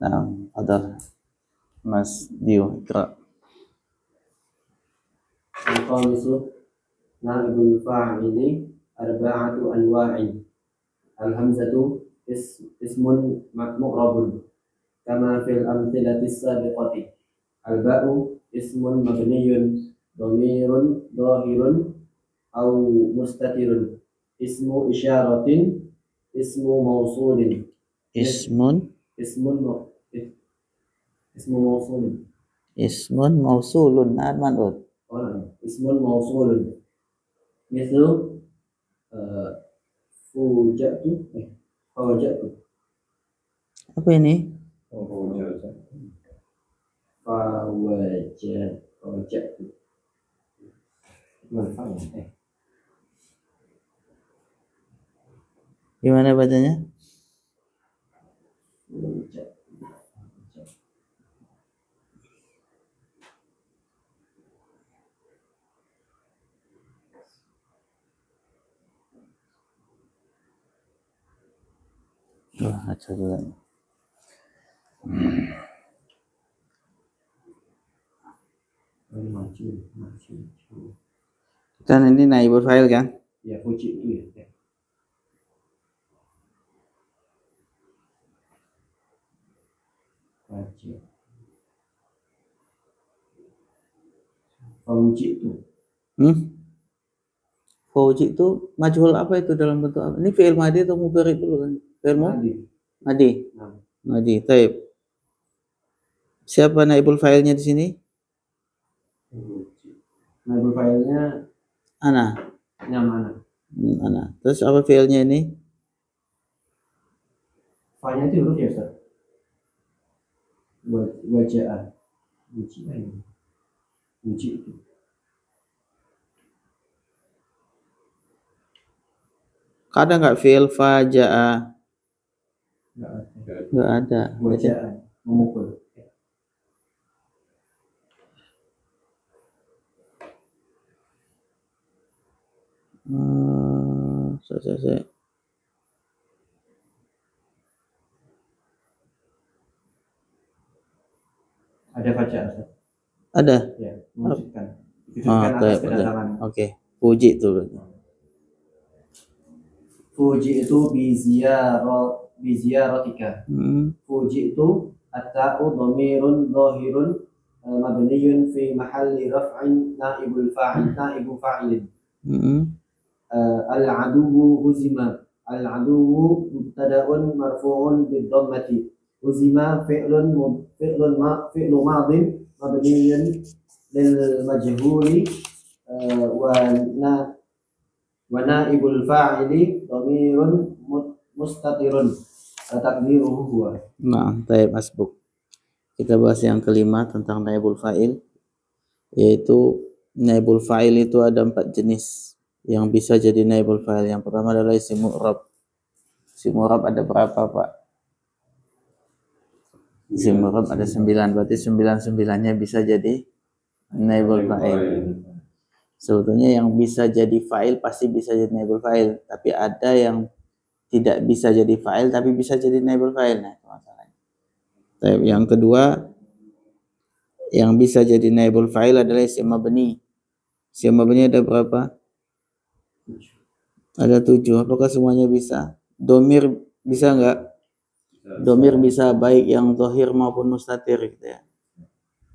Nah, ada Mas Dio, Ikra. Al-khamisu naibul fa'ili arba'atu anwa'in. Al-hamzatu ismun mu'rabun kama fil amthilati sabiqati. Al-ba'u ismun mabniyun dhamirun dhahirun aw mustatirun. Ismu isyaratin, ismu mausulin. Ismun ismu mausulin. Ismun mausulun man'ut. Ismun mausulun. Mislu fujatu fawajatu. Apa ini? Fawajatu. Gimana bacanya? Baca dulu. Kan ini naibul fa'il kan? Ya, fuji itu ya. Fuji itu. Fuji itu majhul apa itu dalam bentuk apa? Ini fi'il madhi atau mudhari dulu kan? Fi'il madhi. Madhi. Taib. Siapa naibul fa'ilnya di sini? Naibul fa'ilnya ana. Ana. Terus apa fi'ilnya ini? Fa'ilnya itu huruf ya, Ustaz? Wajah. Wuji itu. Ada nggak fi'il faja'a? Nggak ada. Wajah. Memukul. Saya. Ada faja'a, Ustaz? Ada. Ya, mewujudkan. Oke. Fuji itu. Fuji itu biziyaratika. Fuji itu at-ta'u dhamirun dhahirun mabniyun fi mahalli raf'in naibul fa'ilin. Al-aduwu huzima. Al-aduwu mubtada'un marfu'un bid-dhammati. Huzima fi'lu madin mabniyun lil majhuli wa naibul fa'ili dhamirun mustatirun takdiruhu huwa. Nah, taib asbuk. Kita bahas yang kelima tentang naibul fa'il, yaitu naibul fa'il itu ada 4 jenis yang bisa jadi naibul fa'il. Yang pertama adalah isim mu'rab. Isim mu'rab ada berapa, Pak? Isim mu'rab ada 9, berarti 9-9-nya bisa jadi naibul fa'il. Sebetulnya yang bisa jadi fa'il pasti bisa jadi naibul fa'il, tapi ada yang tidak bisa jadi fa'il tapi bisa jadi naibul fa'il. Nah, itu masalahnya. Yang kedua, yang bisa jadi naibul fa'il adalah isim mabni. Isim mabni ada berapa? Ada 7. Apakah semuanya bisa? Domir bisa enggak? Domir bisa, baik yang zahir maupun mustatir gitu ya.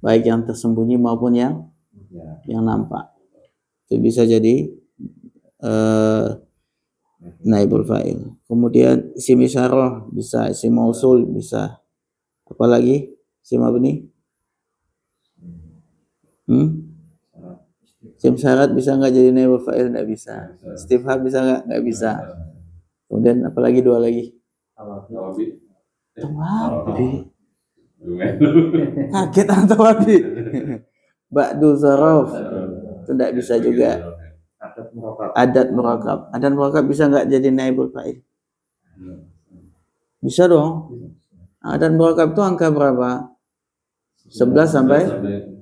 Baik yang tersembunyi maupun yang nampak. Itu bisa jadi naibul fa'il. Kemudian isim isyarah bisa, isim mausul bisa. Apalagi isim mabni? Isim syarat bisa enggak jadi naibul fa'il? Enggak bisa. Istifham bisa enggak? Enggak bisa. Kemudian apalagi 2 lagi? Tawabi. Kaget tawabi. Ba'du zaraf. Itu enggak bisa juga. Adat murakab. Adat murakab bisa enggak jadi naibul fa'il? Bisa dong. Adat murakab itu angka berapa? 11 sampai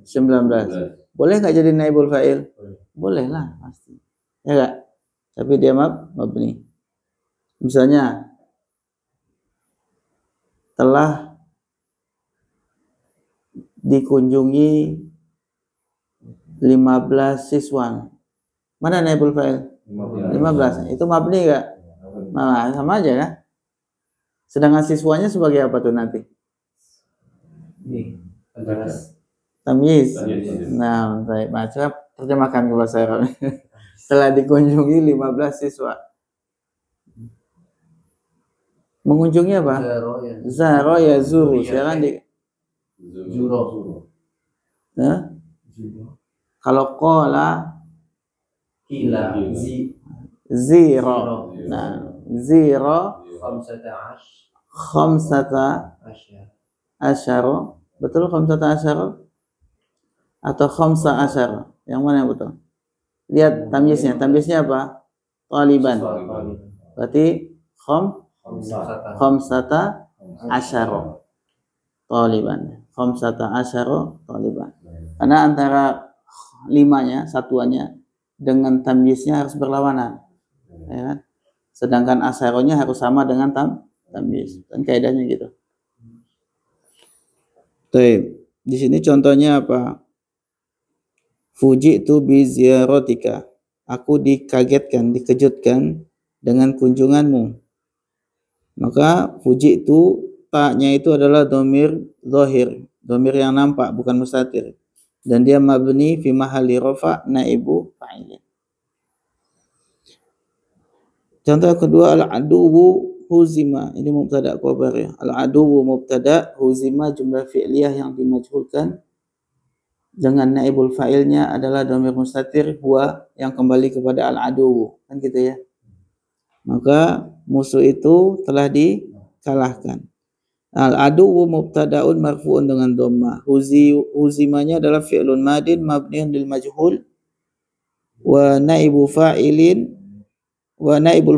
19. Boleh enggak jadi naibul fa'il? Boleh lah pasti. Ya enggak? Tapi dia mabni. Misalnya telah dikunjungi 15 siswa. Mana naibul fa'il? 15. Itu mabni enggak? Nah, sama aja kan? Sedangkan siswanya sebagai apa tuh nanti? Tamyiz. Nah, baik. Baca terjemahkan ke bahasa Arab. Setelah dikunjungi 15 siswa. Mengunjungi apa? Zaro ya zuru. Sekarang di Zuro. nah? Kalau qala Kila. zero. Nah, zero khamsata asyara. Betul khamsata asyara? Atau khamsa asyara? Yang mana yang betul? Lihat tamyiznya. Tamyiznya apa? Taliban. Berarti khamsata asyara taliban. Khamsata asyara taliban. Karena antara limanya, satuannya dengan tamyiznya harus berlawanan. Ya kan? Sedangkan asyaronya harus sama dengan tamyiz. Kan kaidahnya gitu. Baik. Di sini contohnya apa? Fuji'tu bi ziyaratika. Aku dikagetkan, dikejutkan dengan kunjunganmu. Maka fuji'tu, ta-nya itu adalah dhamir zahir, dhamir yang nampak bukan mustatir. Dan dia mabni fi mahalli rafa naibu fa'il. Contoh kedua, al-aduwu huzima. Ini mubtada khabar ya. Al-aduwu mubtada, huzima jumlah fi'liyah yang dimajhulkan. Dengan naibul fa'ilnya adalah dhamir mustatir huwa yang kembali kepada al-aduwu. Kan gitu ya. Maka musuh itu telah dikalahkan. Al-aduwu mubtada'un marfu'un dengan dhamma. Huzimanya adalah fi'lun madin mabniun lil majhul wa naibul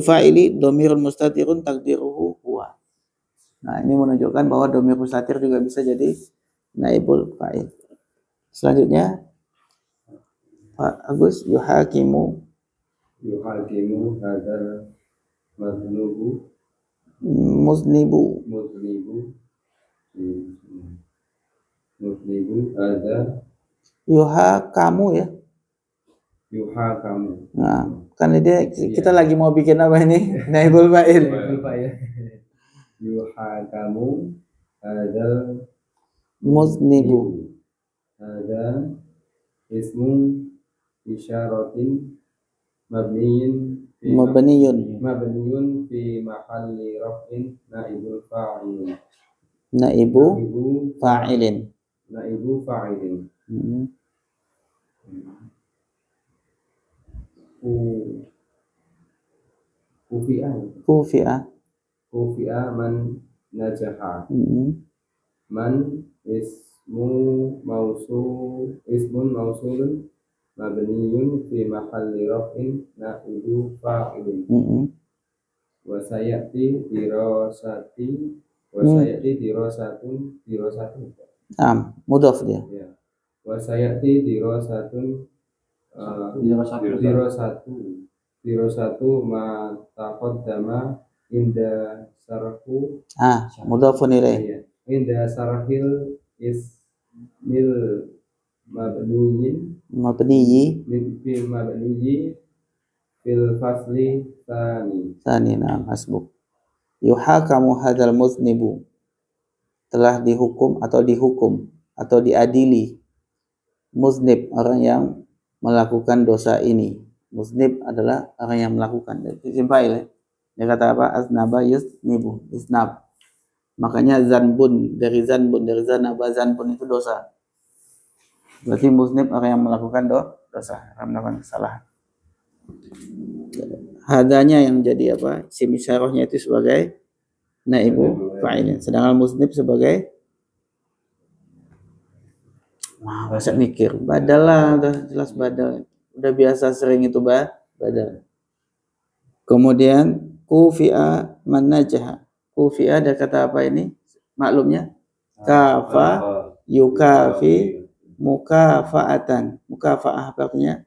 fa'ili dhamirun mustatirun takdiruhu huwa. Nah, ini menunjukkan bahwa dhamir mustatir juga bisa jadi naibul fa'il. Selanjutnya Pak Agus, yuhakimu hadal maznubu muznibu ada yuhakamu ya. yuhakamu. Nah, kan dia kita lagi mau bikin apa ini? Naibul fa'il. Yuhakamu hadal Muznibu. ada ismun isyaratin mabniyun fi mahalli raf'in naibul fa'il. Naibu fa'ilin. Kufi'a man najaha. Man ismun mausulun mabniyun fi mahalli raf'in naibu fa'ilin. Wa sayati dirasatun Mudhaf dia. ya. Wa sayati dirasatu ma taqaddama inda sarfu mudhafun ilaih. Inda sarfil ismil mabniyyi fil fasli tsani. Hasbuk. Yuhakamu hadzal muznibu. Telah dihukum atau diadili muznib, orang yang melakukan dosa ini. Muznib adalah orang yang melakukan. Isim fa'il ya. Dia kata apa? Aznaba yuznibu, isnab. Makanya zanbun dari zanaba, zanbun itu dosa. Berarti muznib orang yang melakukan dosa, orang melakukan kesalahan. Hadanya yang jadi apa? Isim isyarahnya itu sebagai naibu fa'il. Sedangkan muznib sebagai masa mikir. Badal lah, udah jelas badal. Udah biasa sering itu badal. Kemudian kufi'a man najaha. Kufi'a ada kata apa ini? Maklumnya kafa yukafi mukafa'atan. Mukafa'ah apa artinya?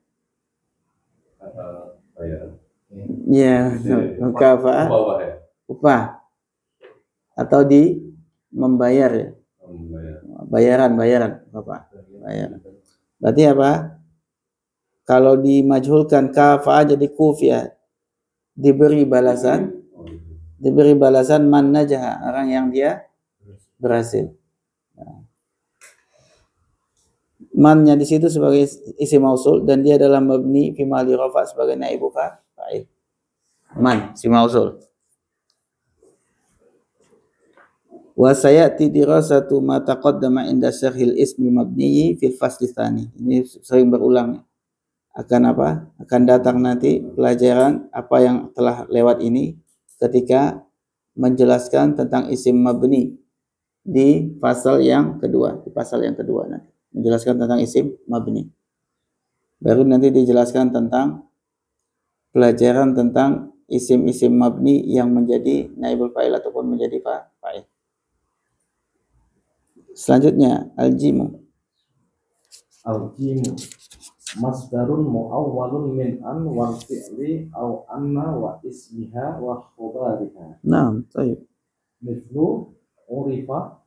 Ya, mukafa'ah upah atau membayar ya. bayaran Bapak. Bayaran. Berarti apa? Kalau dimajhulkan kafa jadi kuf ya. Diberi balasan man najah, orang yang dia berhasil. Mannya di situ sebagai isim mausul dan dia dalam mabni fi mahali rafa sebagai naibu fa'il. Man isim mausul. Wa sayati dirasatu ma taqaddama inda syarhil ismi mabni fil fasli tsani. Ini sering berulang. Akan apa? Akan datang nanti pelajaran apa yang telah lewat ini ketika menjelaskan tentang isim mabni di pasal yang kedua, nanti menjelaskan tentang isim mabni. Baru nanti dijelaskan tentang pelajaran tentang isim-isim mabni yang menjadi naibul fa'il ataupun menjadi fa'il. Selanjutnya al-jimu. Al-jimu masdarun muawwalun min an wal fi'li aw anna wa ismiha wa khabariha. Naam, baik. Mithlu urifa.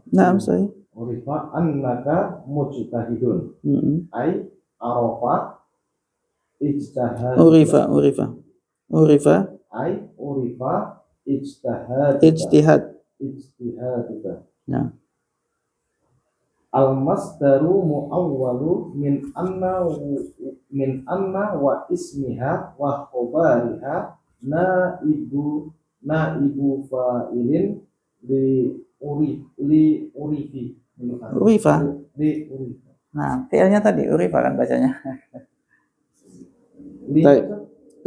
Naam, baik. Urifa annaka mujtahidun. Ai arafa ijtihad. Urifa. Ai urifa ijtihad. Nah. Al-masdaru muawwalu min anna wa ismiha wa khabariha naibu fa'ilin urifa. Nah, fi'ilnya tadi urifa kan bacanya.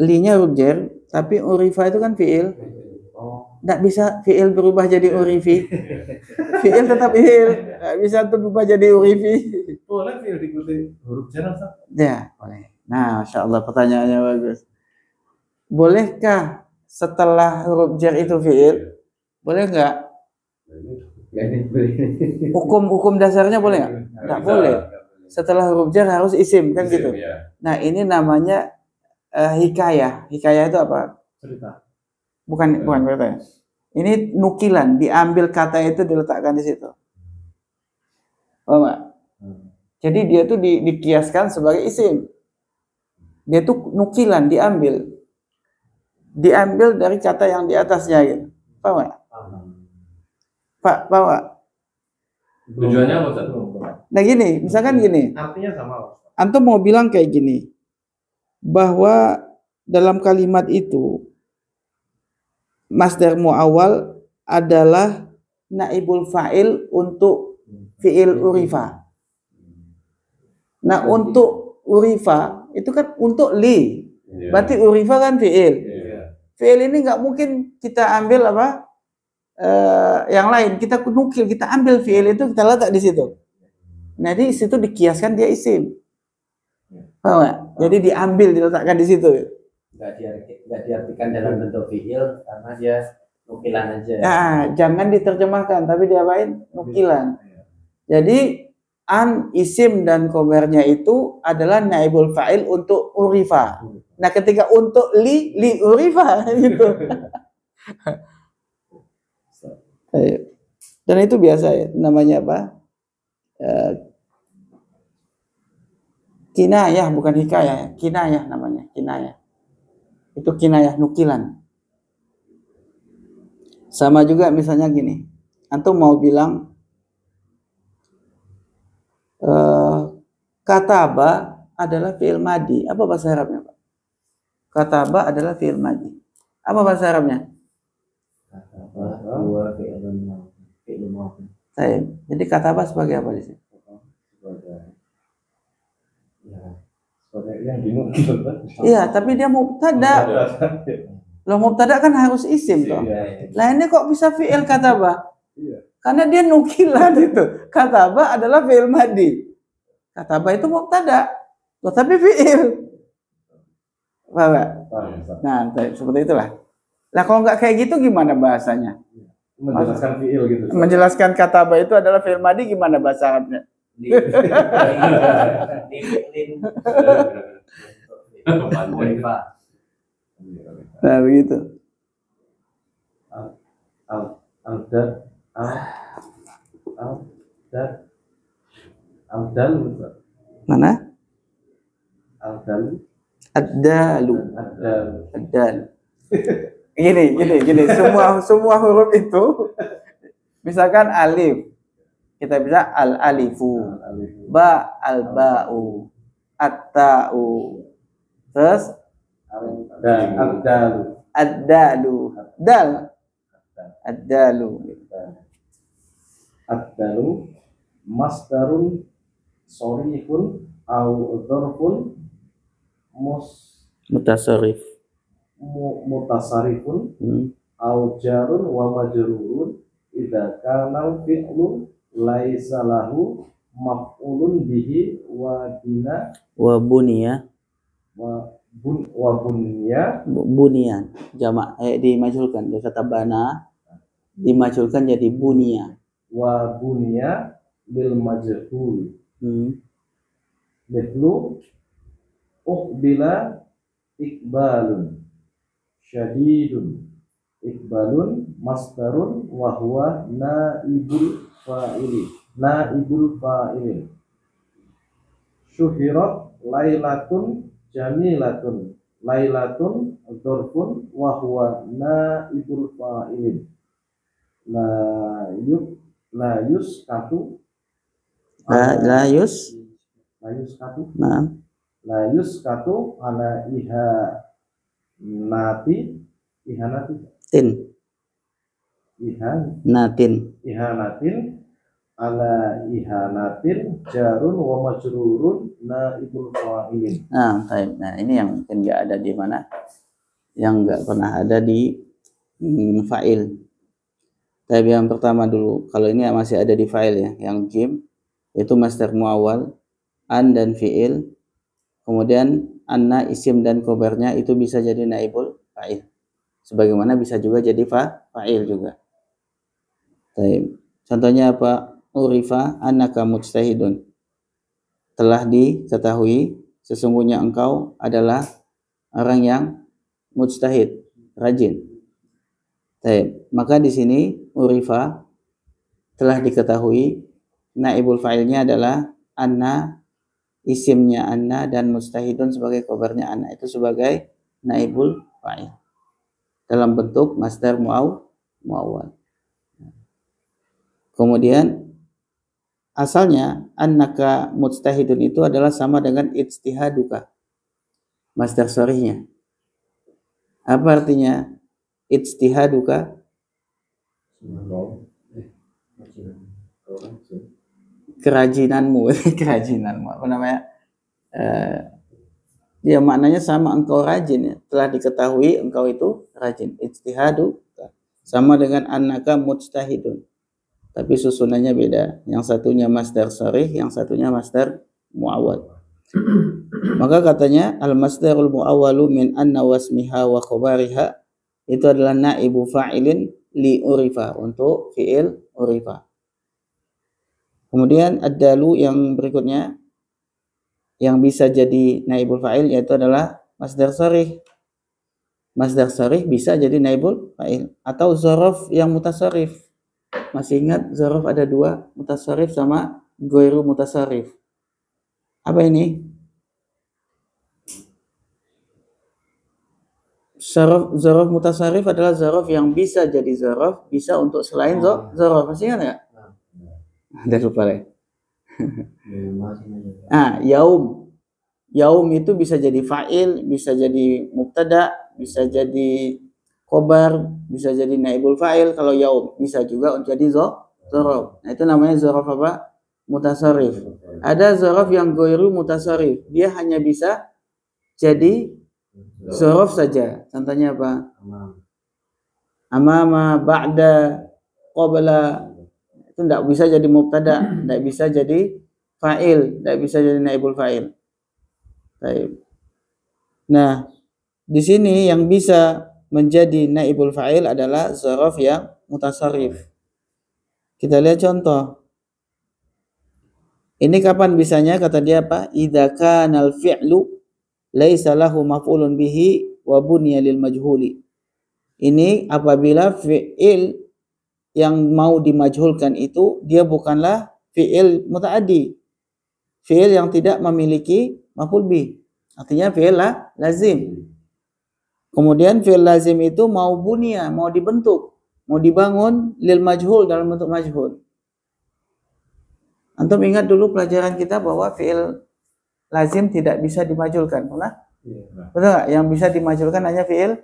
Li-nya huruf, tapi urifa itu kan fi'il. Nggak bisa fi'il berubah jadi urifi. Fi'il tetap fi'il. Nggak bisa berubah jadi urifi. Boleh fi'il diikuti huruf jar, Ustaz? Ya, boleh. Nah, Masya Allah pertanyaannya bagus. Bolehkah setelah huruf jar itu fi'il? Boleh nggak? Hukum dasarnya boleh nggak? Nggak boleh. Setelah huruf jar harus isim, kan gitu. Nah, ini namanya hikayah. Hikayah itu apa? Cerita. Bukan kata. Ini nukilan, diambil kata itu diletakkan di situ. Oh, Mbak. Jadi dia tuh dikiaskan sebagai isim. Dia tuh nukilan, diambil dari kata yang di atasnya gitu. Paham Mbak? Paham Mbak? Tujuannya apa, Ustaz? Nah gini, misalkan gini. Artinya sama. Antum mau bilang kayak gini, bahwa dalam kalimat itu masdar muawwal adalah naibul fa'il untuk fi'il urifa. Nah, untuk urifa itu kan untuk li. Berarti urifa kan fi'il. Fi'il ini nggak mungkin kita ambil apa? Yang lain, kita nukil, kita ambil fi'il itu kita letak di situ. Nah, di situ dikiaskan dia isim. Paham nggak? Jadi diambil, diletakkan di situ. Nggak diartikan dalam bentuk fi'il karena dia nukilan aja. Ya, jangan diterjemahkan, tapi diapain? Nukilan. Jadi an, isim dan khobarnya itu adalah naibul fa'il untuk urifa. Nah, ketika untuk li urifa gitu. Dan itu biasa ya, namanya apa? Kinayah, bukan hikayah, kinayah namanya, kinayah. Itu kinayah, nukilan. Sama juga misalnya gini, antum mau bilang kataba adalah fi'il madi. Apa bahasa Arabnya, Pak? Kataba adalah fi'il madi. Apa bahasa Arabnya? Jadi kataba sebagai apa di sini? Sebagai yang dinukil. Iya, tapi dia mubtada. Loh, mubtada kan harus isim toh. Lah ini kok bisa fi'il kataba? Karena dia nukilan itu. Kataba adalah fi'il madi. Kataba itu mubtada. Loh, tapi fi'il. Paham nggak? Nah, seperti itulah. Lah kalau nggak kayak gitu gimana bahasanya? Menjelaskan fi'il gitu. Menjelaskan kataba itu adalah fi'il madi gimana bahasa Arabnya? Nah begitu. Al-dal. Mana? Al-dal. Ad-dalu. Al-dal. Ad-dal. Gini. Semua huruf itu, misalkan alif, kita bisa al-alifu, ba al-ba'u, at-ta'u, terus Al-dal. ad-dalu, dal, ad-dalu. Ad-dalu masdarun sharifun au dzarfun Mutasarrif. mutasarrifun au jarun wa majrurun idza kana fi'lu laisa lahu maf'ulun bihi wa bina Wa buniya. wa bunya Bunian. Jamak. Dimajulkan. Dia kata bana. Dimajulkan jadi bunia. wa bunya bil majhul mithlu uqbila iqbalun syadidun. Iqbalun masdarun wa huwa naibul fa'ilin. Syuhirat lailatun jamilatun. Lailatun dzarfun wa huwa naibul fa'ilin. La yuskatu. La yuskatu ala ihanati ihanatin ala ihanatin jarun wa majrurun naibul fa'ilin. Nah, ini yang mungkin nggak ada di mana, yang nggak pernah ada di fa'il. Tapi yang pertama dulu, kalau ini masih ada di fa'il ya, yang jim itu masdar muawwal, an dan fi'il, kemudian anna isim dan khobarnya itu bisa jadi naibul fa'il. Sebagaimana bisa juga jadi fa'il juga. Contohnya apa? Urifa annaka mujtahidun. Telah diketahui sesungguhnya engkau adalah orang yang mujtahid, rajin. Maka di sini urifa telah diketahui, naibul fa'ilnya adalah anna, isimnya anna, dan mujtahidun sebagai khabarnya anna itu sebagai naibul fa'il dalam bentuk masdar muawwal. Kemudian asalnya annaka mujtahidun itu adalah sama dengan ijtihaduka, masdar sharihnya. Apa artinya ijtihaduka? Kerajinanmu. Apa namanya? Ya maknanya sama, engkau rajin ya. Telah diketahui engkau itu rajin. Ijtihadu sama dengan annaka mujtahidun. Tapi susunannya beda. Yang satunya masdar sharih, yang satunya masdar muawwal. Maka katanya al-masdarul muawwalu min anna wasmiha wa khabariha itu adalah naibu fa'ilin li urifa, untuk fi'il urifa. Kemudian ad-dalu yang berikutnya yang bisa jadi naibul fa'il yaitu adalah masdar sharih. Masdar sharih bisa jadi naibul fa'il atau dzaraf yang mutasarrif. Masih ingat dzaraf ada dua, mutasarrif sama ghairu mutasarrif. Apa ini? Dzaraf mutasarrif adalah dzaraf yang bisa jadi dzaraf, bisa untuk selain dzaraf. Masih ingat enggak? Udah lupa ya. Yaum itu bisa jadi fa'il, bisa jadi mubtada, bisa jadi khobar, bisa jadi naibul fa'il. Kalau yaum bisa juga untuk jadi dzaraf. Nah, itu namanya dzaraf apa? Mutasarrif. Ada dzaraf yang ghairu mutasarrif. Dia hanya bisa jadi dzaraf saja. Contohnya apa? Amama, ba'da, qabla. Itu tidak bisa jadi mubtada, tidak bisa jadi fa'il, tidak bisa jadi naibul fa'il. Nah, di sini yang bisa menjadi naibul fa'il adalah dzaraf yang mutasarrif. Kita lihat contoh. Ini kapan bisanya? Kata dia apa? Idza kana al-fi'lu laisa lahu maf'ulun bihi wa bunya lil majhuli. Ini apabila fi'il yang mau dimajhulkan itu dia bukanlah fi'il muta'addi, fi'il yang tidak memiliki maf'ul bih, artinya fi'il lazim. Kemudian fi'il lazim itu mau bunia, mau dibentuk, mau dibangun lil majhul, dalam bentuk majhul. Antum ingat dulu pelajaran kita bahwa fi'il lazim tidak bisa dimajhulkan, pernah? Betul nggak? Yang bisa dimajhulkan hanya fi'il.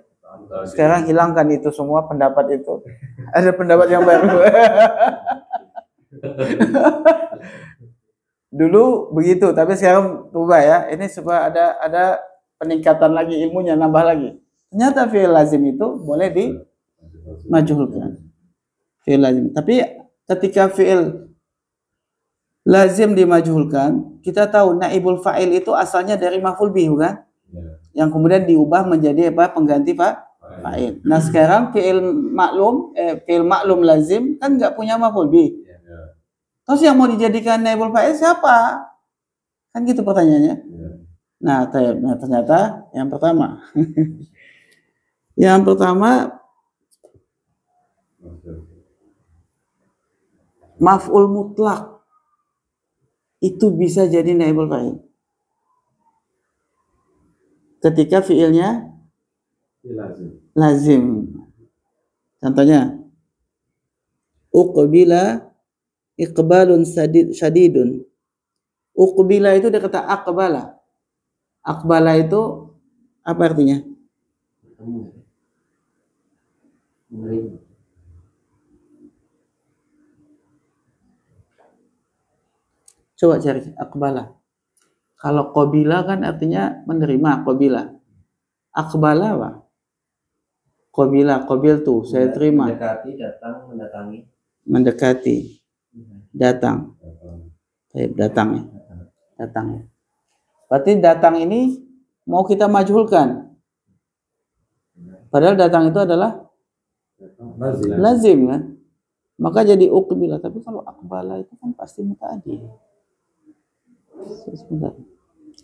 Sekarang hilangkan itu semua pendapat itu. Ada pendapat yang baru. Dulu begitu, tapi sekarang berubah ya. Ini supaya ada peningkatan lagi ilmunya, nambah lagi. Ternyata fi'il lazim itu boleh dimajhulkan. Fi'il lazim. Tapi ketika fi'il lazim dimajhulkan, kita tahu naibul fa'il itu asalnya dari maf'ul bih, bukan? Yang kemudian diubah menjadi apa? Pengganti fa'il. Nah, sekarang fi'il maklum lazim kan nggak punya maf'ul bih. Terus yang mau dijadikan naibul fa'il siapa? Kan gitu pertanyaannya. Nah, ternyata yang pertama. Yang pertama maf'ul mutlak itu bisa jadi naibul fa'il ketika fiilnya lazim. Contohnya uqbila iqbalun syadidun. Uqbila itu dari kata aqbala. Aqbala itu apa artinya? Coba cari aqbala. Kalau qabila kan artinya menerima, qabila. Aqbala apa? Qabila, qabil tuh, saya terima. Mendekati, datang, mendatangi. Mendekati, datang. Datang ya. Datang ya. Berarti datang ini mau kita majhulkan. Padahal datang itu adalah lazim kan? Maka jadi uqbila. Tapi kalau aqbala itu kan pasti muta'addi. Sebentar.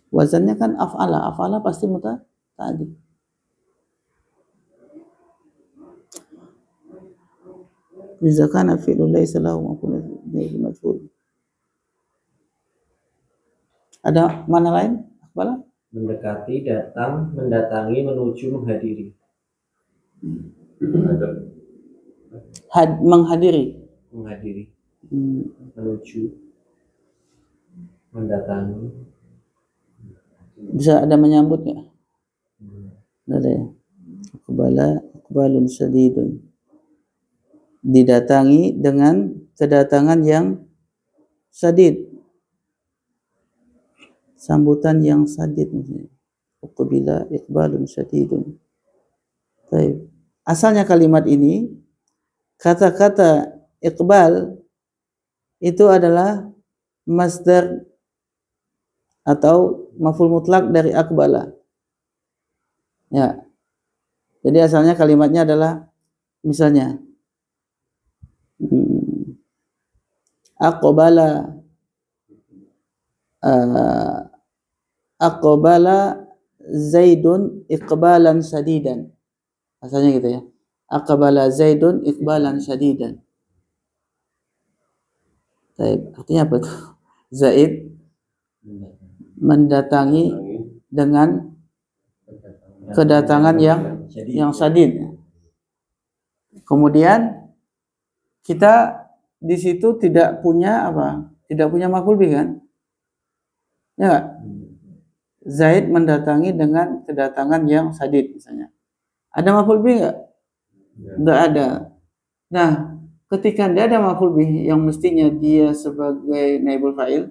Wazannya kan af'ala. Af'ala pasti muta'addi. Jika kana fi'lun laysa lahu maf'ulun bihi majhul. Ada mana lain? Aqbala? Mendekati, datang, mendatangi, menuju, menghadiri. Menghadiri. Menghadiri. Menuju, mendatangi. Bisa ada menyambut nggak? Ada ya. Aqbalun syadidun. Didatangi dengan kedatangan yang syadid. Sambutan yang syadid misalnya. Uqbila iqbalun syadidun. Baik. Asalnya kalimat ini, kata-kata iqbal itu adalah masdar atau maf'ul mutlak dari aqbala. Ya. Jadi asalnya kalimatnya adalah misalnya aqbala Zaidun iqbalan syadidan. Asalnya gitu ya. Aqbala Zaidun iqbalan syadidan. Artinya apa itu? Zaid mendatangi dengan kedatangan yang syadid. Kemudian kita di situ tidak punya apa? Tidak punya maf'ul bih kan? Ya enggak? Zaid mendatangi dengan kedatangan yang syadid misalnya. Ada maf'ul bih enggak? Enggak ada. Nah, ketika tidak ada maf'ul bih yang mestinya dia sebagai naibul fa'il,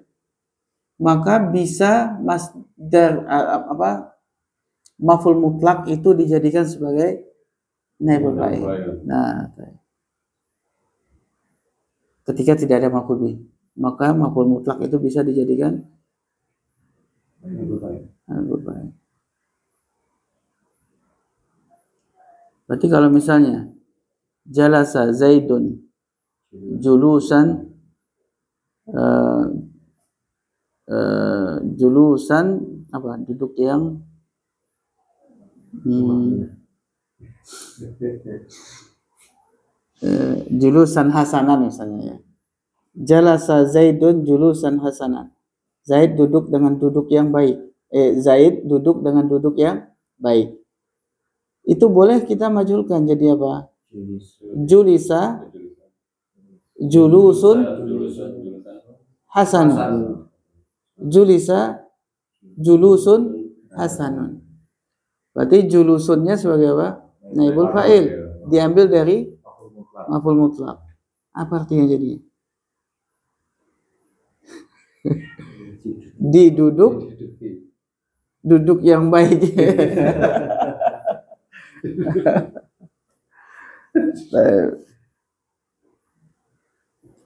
maka bisa masdar maf'ul mutlak itu dijadikan sebagai naibul fa'il. Nah, ketika tidak ada maf'ul bih, maka maf'ul mutlak itu bisa dijadikan naibul fa'il. Berarti kalau misalnya jalasa Zaidun julusan julusan apa? Duduk yang julusan hasanan misalnya ya. Jalasa Zaidun julusan hasanan. Zaid duduk dengan duduk yang baik. Zaid duduk dengan duduk yang baik. Itu boleh kita majulkan jadi apa? Julisa julusun hasanun. Julisa julusun hasanun. Berarti julusunnya sebagai apa? Naibul fa'il. Diambil dari maf'ul mutlaq. Apa artinya jadinya? Duduk yang baik.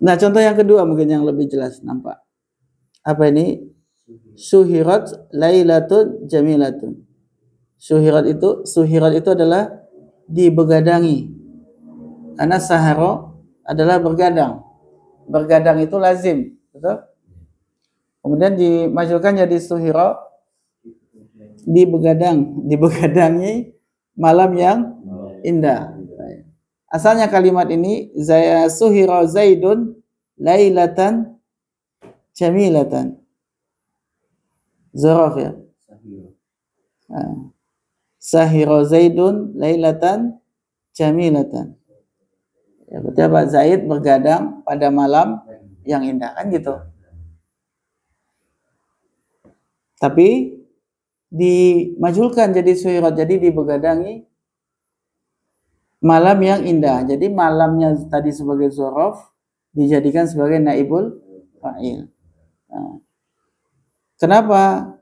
Nah, contoh yang kedua mungkin yang lebih jelas nampak. Apa ini? Suhirat lailatun jamilatun. Suhirat itu adalah dibegadangi. Karena sahara adalah bergadang. Bergadang itu lazim, betul? Kemudian dimajukan jadi suhira, dibegadangi malam yang indah. Asalnya kalimat ini suhira Zaidun lailatan jamilatan. Zaraf ya. Sahira Zaidun lailatan jamilatan. Ya, berarti apa? Zaid bergadang pada malam yang indah, kan gitu. Tapi dimajulkan jadi suhirat, jadi dibegadangi malam yang indah. Jadi malamnya tadi sebagai zorof dijadikan sebagai naibul fa'il. Nah, kenapa?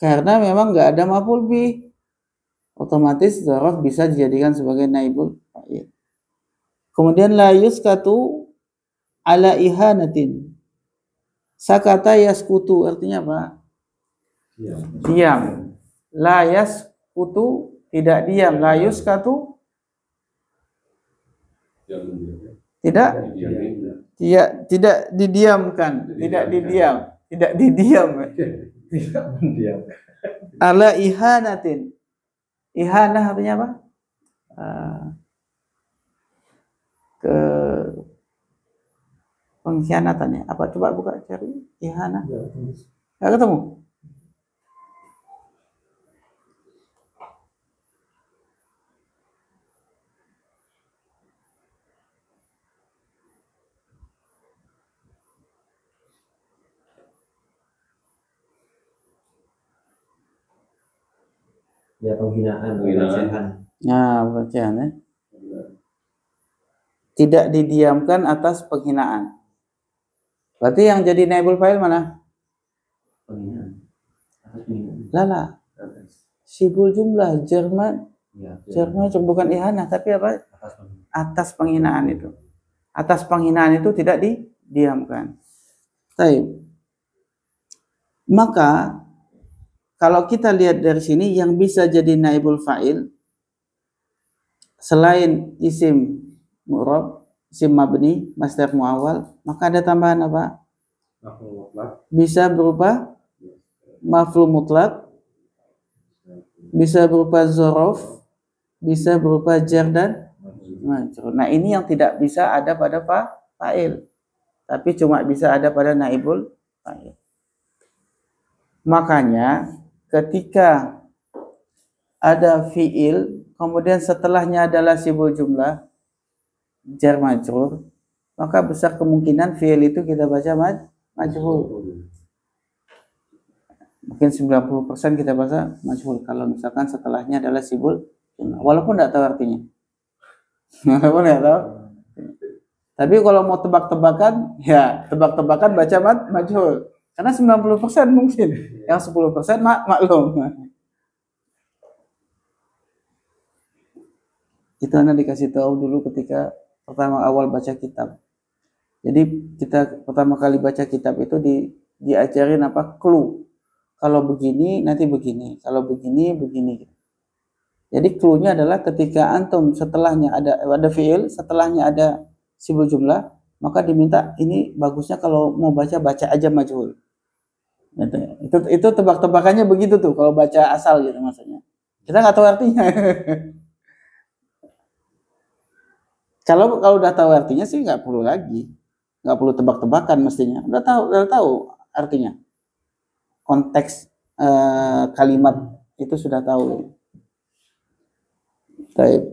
Karena memang nggak ada maf'ul bih. Otomatis zorof bisa dijadikan sebagai naibul fa'il. Kemudian la yuskatu ala ihanatin. Sakata yaskutu artinya apa? Diam. La yaskutu tidak diam. La yuskatu tidak didiamkan. Tidak didiam. Ala ihanatin. Ihanah artinya apa? Ke pengkhianatannya apa, coba buka cari ihana, nggak ketemu. Ya, penghinaan. Nah, pelecehan ya. Tidak didiamkan atas penghinaan. Berarti yang jadi naibul fa'il mana? Penghinaan. Lala. Sibul jumlah Jerman. Jerman bukan ihana, tapi apa? Atas penghinaan itu. Atas penghinaan itu tidak didiamkan. Baik. Maka kalau kita lihat dari sini yang bisa jadi naibul fa'il selain isim mu'rab, isim mabni, masdar muawwal, maka ada tambahan apa? Bisa berupa maf'ul mutlaq, bisa berupa zorof, bisa berupa jar dan majrur. Nah, ini yang tidak bisa ada pada fa'il, tapi cuma bisa ada pada naibul fa'il. Makanya ketika ada fi'il kemudian setelahnya adalah sibul jumlah jar majrur, maka besar kemungkinan fi'il itu kita baca majhul. Mungkin 90% kita baca majhul kalau misalkan setelahnya adalah sibul jumlah, walaupun tidak tahu artinya. Walaupun tidak tahu. Tapi kalau mau tebak-tebakan, ya tebak-tebakan baca majhul. Karena 90% mungkin, yang 10% maklum. Itu Anda dikasih tahu dulu ketika pertama awal baca kitab. Jadi kita pertama kali baca kitab itu diajarin apa? Clue. Kalau begini nanti begini, kalau begini begini. Jadi clue-nya adalah ketika antum setelahnya ada fi'il, setelahnya ada sibul jumlah, maka diminta ini bagusnya kalau mau baca aja majhul. Itu tebak-tebakannya begitu tuh kalau baca asal gitu maksudnya. Kita nggak tahu artinya. Kalau udah tahu artinya sih nggak perlu lagi, nggak perlu tebak-tebakan mestinya. Udah tahu artinya. Konteks kalimat itu sudah tahu. Baik.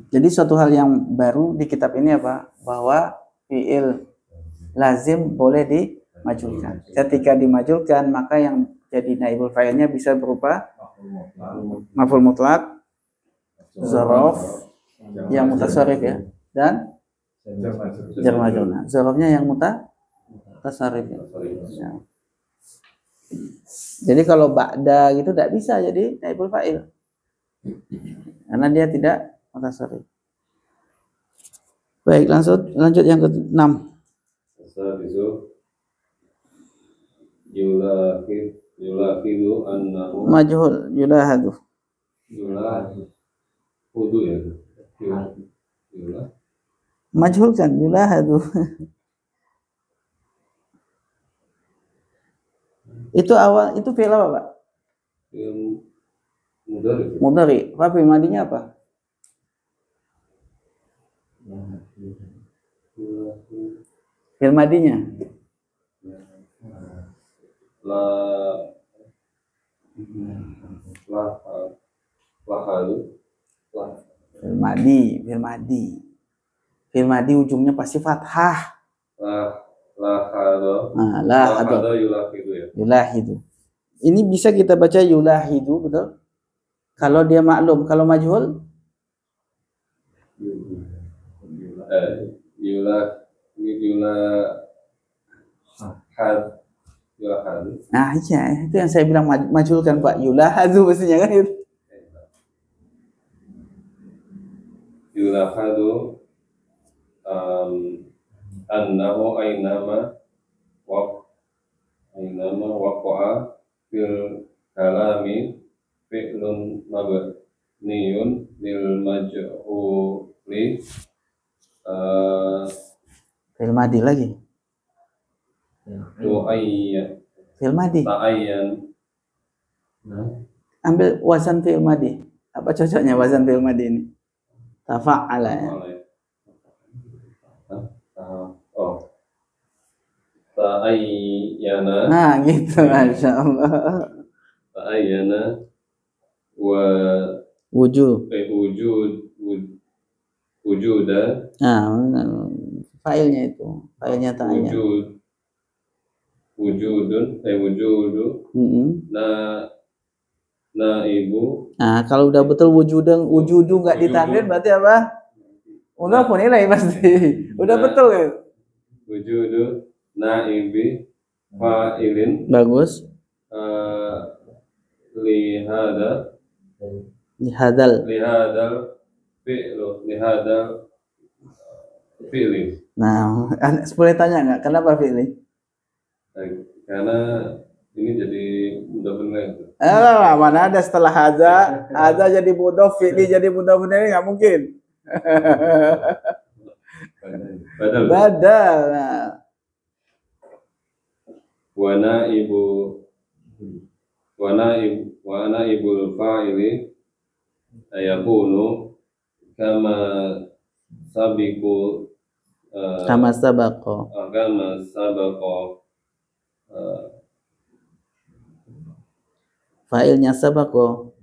Jadi suatu hal yang baru di kitab ini apa? Bahwa fi'il lazim boleh dimajulkan. Ketika dimajulkan, maka yang jadi naibul fa'ilnya bisa berupa maf'ul mutlaq, zaraf yang mutasarrif ya, dan jar majrur. Nah, zarafnya yang mutasarrif ya. Jadi kalau ba'da gitu tidak bisa jadi naibul fa'il. Karena dia tidak mutasarrif. Baik, lanjut yang ke-6. Sabisu yulahidu annahu Majhul yulahadu. Hudu ya. Yulah. Majhul kan yulahadu. Itu awal itu fi'il apa, Pak? Mudhari. Mudhari. Apa fi'il madinya apa? Fi'il madinya. Fi'il madi. Fi'il madi ujungnya pasti fathah. Lahado Yulahidu ya. yulahidu. Ini bisa kita baca yulahidu, betul? Kalau dia maklum, kalau majhul nah iya, itu yang saya bilang majhul kan Pak, yulahadu mestinya kan itu. Yulahadu annahu ainama waqa'a fil kalami fi'lun mabniyun lil majhuli Fi'il madi lagi. tu'ayyan Fi'il madi. ta'ayyan Ambil wazan fi'il madi. Apa cocoknya wazan fi'il madi ini? Tafa'ala ya. Ta'ayyana Nah gitu, Masya Allah. ta'ayyana wa wujuda Nah, failnya itu. Failnya ta'ayyan. Wujudu naibu. Nah, kalau udah betul wujudu nggak ditanwin berarti apa? Udah pun nilai pasti. Udah betul kan? Wujudu naibi fa'ilin Bagus. lihadal fi'li. Nah, boleh tanya nggak kenapa fi'li? Karena ini jadi mudah benar. Mana ada setelah ada jadi mudhof, fi'li jadi mudhof ini nggak mungkin. Badal. Nah. Wa naibul fa'ili ayakunu kama sabiqu Kama sabaqo. Fa'ilnya sabaqo.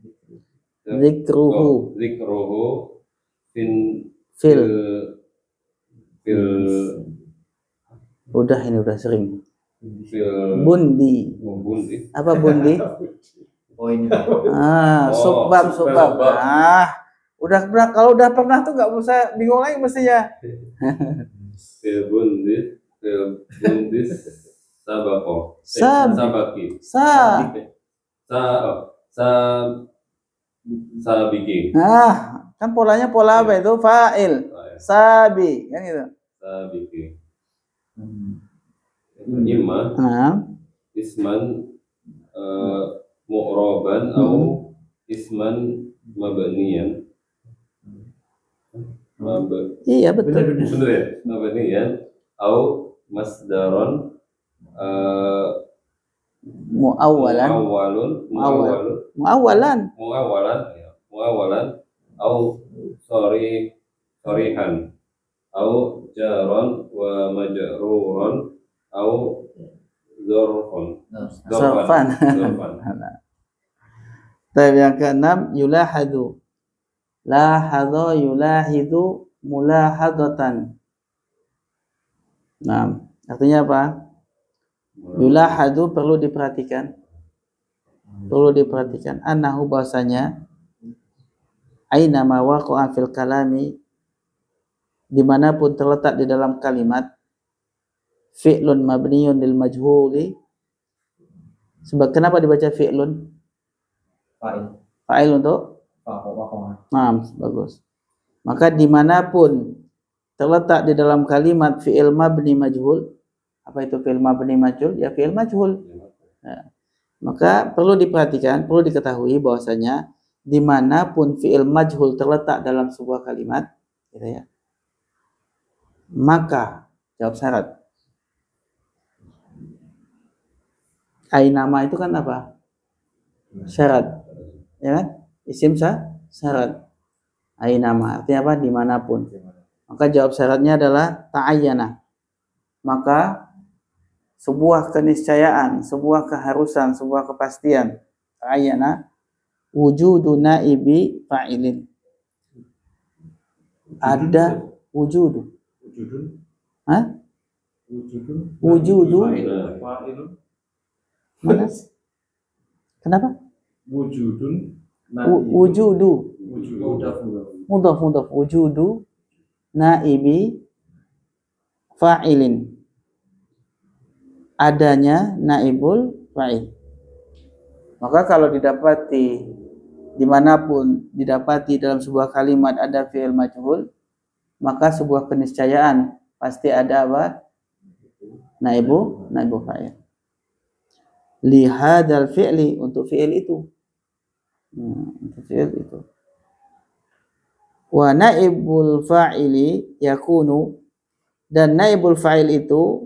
Zikruhu fil. Udah ini udah sering. Bundi. Apa bundi? Oh ini. Subbab. Ah, udah pernah, kalau udah pernah tuh nggak usah bingung lagi mestinya. Fil bundis sabaqo. Sabaki. Sabiki. Nah, kan polanya pola apa itu? Fa'il. Sabi, kan gitu. Sabiki. Imma isman mu'roban atau isman mabniyan. Iya betul. Benar ya? Mabniyan atau masdaron muawwalan au sorihan au jaron wa majruron au zorfan. Zorfan. Tapi yang keenam yulahadu. Lahadha yulahidu mulahadatan. Nah, artinya apa? Yulahadu perlu diperhatikan. Perlu diperhatikan annahu bahasanya aina ma waqa'a fil kalami, dimanapun terletak di dalam kalimat fi'lun mabniyun lil majhuli. Sebab kenapa dibaca fi'lun? Fa'il untuk nah, bagus. Maka dimanapun terletak di dalam kalimat fi'il mabni majhul. Apa itu fi'il mabni majhul? Ya fi'il majhul. Ya. Maka perlu diperhatikan, perlu diketahui bahwasanya dimanapun fi'il majhul terletak dalam sebuah kalimat, gitu ya, maka jawab syarat. Ainama itu kan apa? Syarat, ya kan? Isim syarat. Ainama artinya apa? Dimanapun. Maka jawab syaratnya adalah ta'ayyana. Maka sebuah keniscayaan, sebuah keharusan, sebuah kepastian. Ta'ayyana wujudu naibi fa'ilin. Ada wujudu. Hah? Wujudu. Mana? Kenapa? Wujudun. Wujudu. Mudhaf. Wujudu naibi fa'ilin. Adanya naibul fa'il. Maka kalau didapati dimanapun didapati dalam sebuah kalimat ada fi'il majhul, maka sebuah keniscayaan pasti ada apa? Naibu fa'il. Li hadzal fi'li, untuk fi'il itu. Untuk fi'il itu. Wa naibul fa'ili yakunu, dan naibul fa'il itu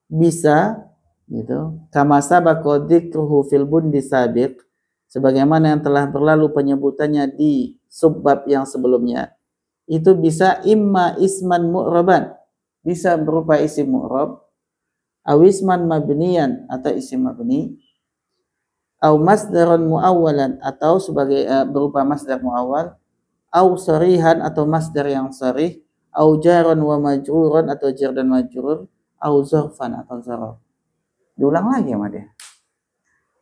bisa gitu kama sabaqa dzikruhu fil bundi sabiq, sebagaimana yang telah berlalu penyebutannya di subbab yang sebelumnya. Itu bisa imma isman mu'raban, bisa berupa isim mu'rab, aw isman mabniyan, atau isim mabni, aw masdaran muawwalan, atau sebagai berupa masdar muawwal, aw sarihan, atau masdar yang sarih, aw jaran wa majruran, atau jar dan majrur, aw zarfan, atau zarf. Diulang lagi sama dia.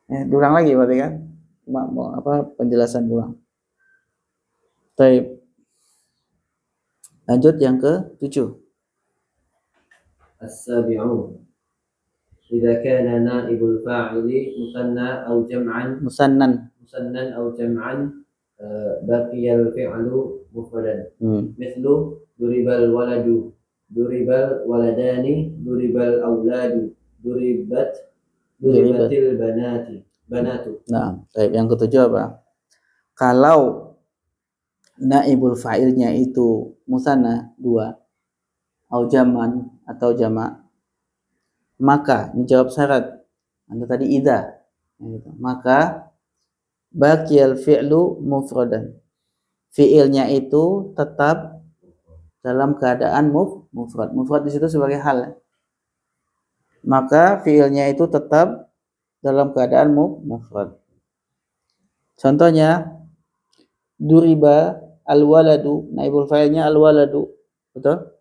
Ya, diulang lagi berarti kan? Mau apa penjelasan ulang. Baik. Lanjut yang ke-7. As-sabi'u. Idza kana naibul fa'ili musanna aw jam'an Musannan aw jam'an baqiyal fi'lu mufradan. Mithlu duribal waladu, duribal waladani, duribal auladu, duribatil banatu. Nah, baik, yang ketujuh apa? Kalau naibul fa'ilnya itu musanna 2, au jaman atau jamak, maka menjawab syarat Anda tadi idza, gitu. Maka baqiyal fi'lu mufradan. Fi'ilnya itu tetap dalam keadaan mufrad. Mufrad di situ sebagai hal. Maka fi'ilnya itu tetap dalam keadaan mufrad. Contohnya duriba al-waladu, naibul fa'ilnya al-waladu, betul?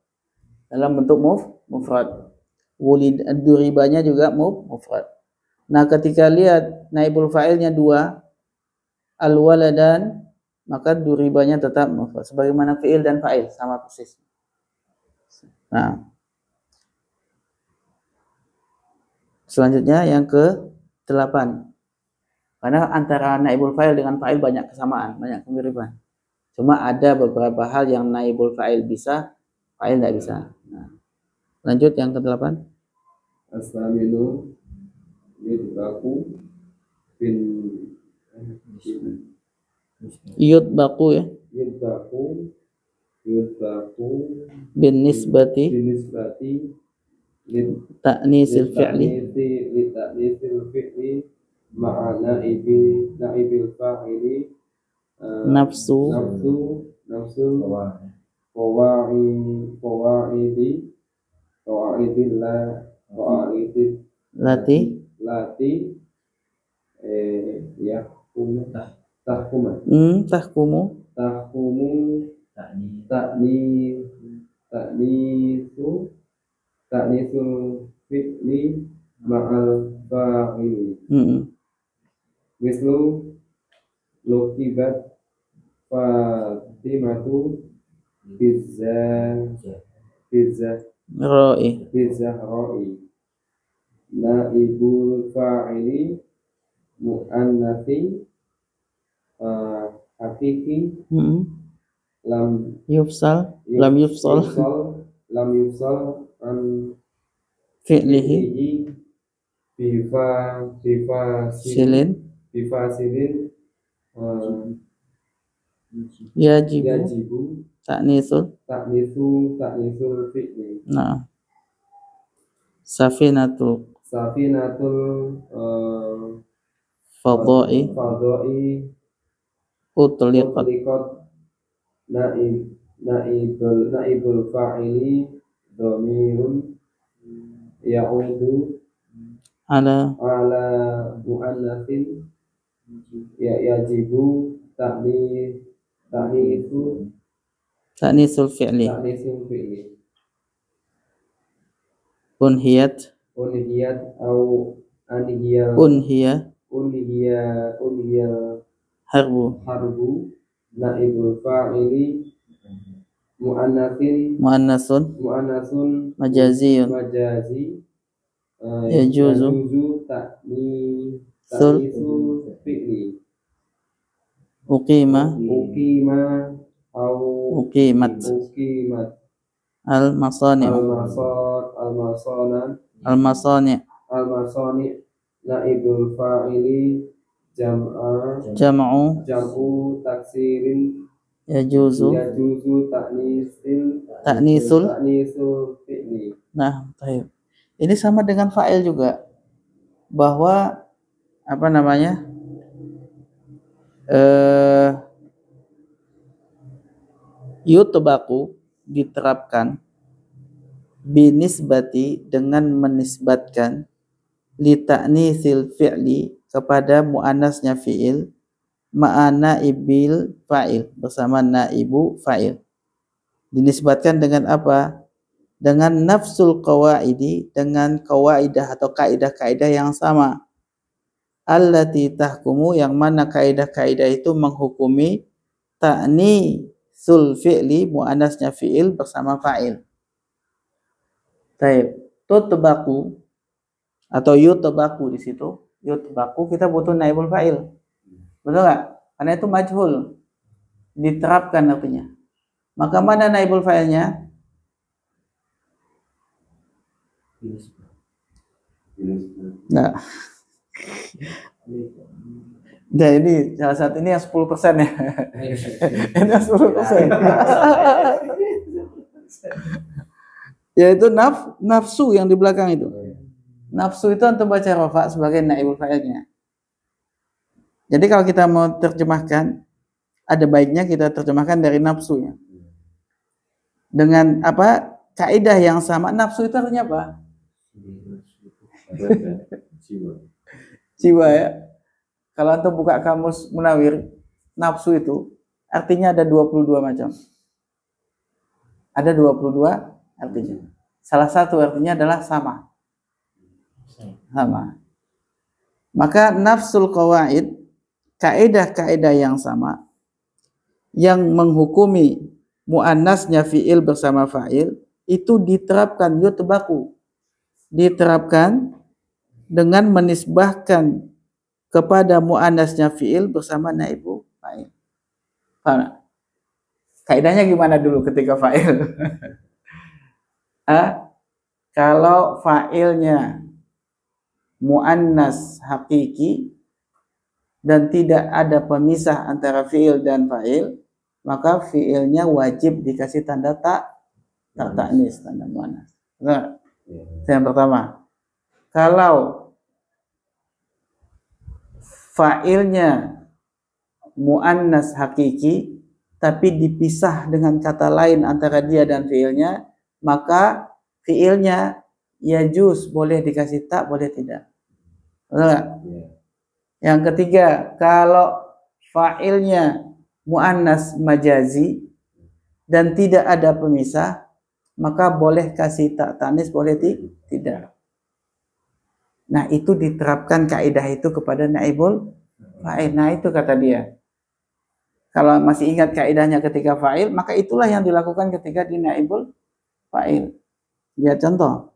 Dalam bentuk mufrad. Wulid, duribanya juga mufrad. Nah, ketika lihat naibul fa'ilnya 2, al-waladan, maka duribanya tetap mufrad. Sebagaimana fi'il dan fa'il sama persis. Nah, selanjutnya yang ke-8. Karena antara naibul fa'il dengan fa'il banyak kesamaan, banyak kemiripan. Cuma ada beberapa hal yang naibul fa'il bisa, fa'il tidak bisa. Nah, lanjut yang ke-8. As-saminu yudbaku bin Yudbaku ya. yudbaku Bin nisbati ta'nisil fi'li ta'nisil fi'li ma'a naibil fa'ili nafsu, nafsu qawaidil lati, lati ya tahkuma tahkumu, ta'nisu fi'li ma'al fa'ili mislu lukibat Fatimatu roi, Zahra'i naibul fa'ili mu'annatsi hakiki lam yufsal, lam yufsal an fi'lihi, silin, bifasilin yajibu, ta'nisul, ta'nisul fi'li nah, safinatul fadai, utliqat, naibul fa'ili dhamirun ya'udu ala ala mu'annatsin yajibu ta'nisul fi'li, ta'nisul fi'li unhiyat, au anhiyal unhiya, harbu, naibul fa'ili muannasun, majazi yajuzu, ta'nisul fi'li uqima, au uqimat, al-masani, naibul fa'ili jam'u, taksirin yajuzu, ta'nisul, fi'li. nah, baik. Ini sama dengan fa'il juga, bahwa apa namanya, yutbaku diterapkan binisbati dengan menisbatkan li ta'nisil fi'li kepada muannasnya fi'il ma'ana ibil fa'il bersama naibu fa'il. Dinisbatkan dengan apa? Dengan nafsul qawaidi, dengan qawaidah atau kaidah-kaidah yang sama. Allati tahkumu, yang mana kaidah-kaidah itu menghukumi ta'nisul fi'li, muannasnya fi'il bersama fa'il. Baik, tutbaku atau yutbaku di situ. Yutbaku kita butuh naibul fa'il. Betul enggak? Karena itu majhul. Diterapkan artinya. Maka mana naibul fa'ilnya? Nah. Nah, ini salah satu, ini yang 10% ya. Ini yang 10%. Yaitu nafsu yang di belakang itu. Nafsu itu antum baca rafa sebagai naibul fa'ilnya. Jadi kalau kita mau terjemahkan, ada baiknya kita terjemahkan dari nafsunya. Dengan apa? Kaidah yang sama. Nafsu itu artinya apa? Jiwa ya. Kalau antum buka kamus Munawir, nafsu itu artinya ada 22 macam. Ada 22 artinya. Salah satu artinya adalah sama. Sama. Maka nafsul qawaid, kaidah-kaidah yang sama yang menghukumi muannasnya fi'il bersama fa'il itu diterapkan yutbaku. Diterapkan dengan menisbahkan kepada muannasnya fi'il bersama naibu fa'il. Paham? Kaidahnya gimana dulu ketika fa'il? Kalau fa'ilnya muannas hakiki dan tidak ada pemisah antara fi'il dan fa'il, maka fi'ilnya wajib dikasih tanda ta'nis, tanda muannas. Nah, yang pertama. Kalau fa'ilnya muannas hakiki tapi dipisah dengan kata lain antara dia dan fiilnya, maka fiilnya yajuz, boleh dikasih tak, boleh tidak. Betul nggak? Yang ketiga, kalau fa'ilnya muannas majazi dan tidak ada pemisah, maka boleh kasih tak tanis, boleh tidak. Nah, itu diterapkan kaidah itu kepada naibul fa'il. Nah, itu kata dia. Kalau masih ingat kaidahnya ketika fa'il, maka itulah yang dilakukan ketika di naibul fa'il. Lihat contoh.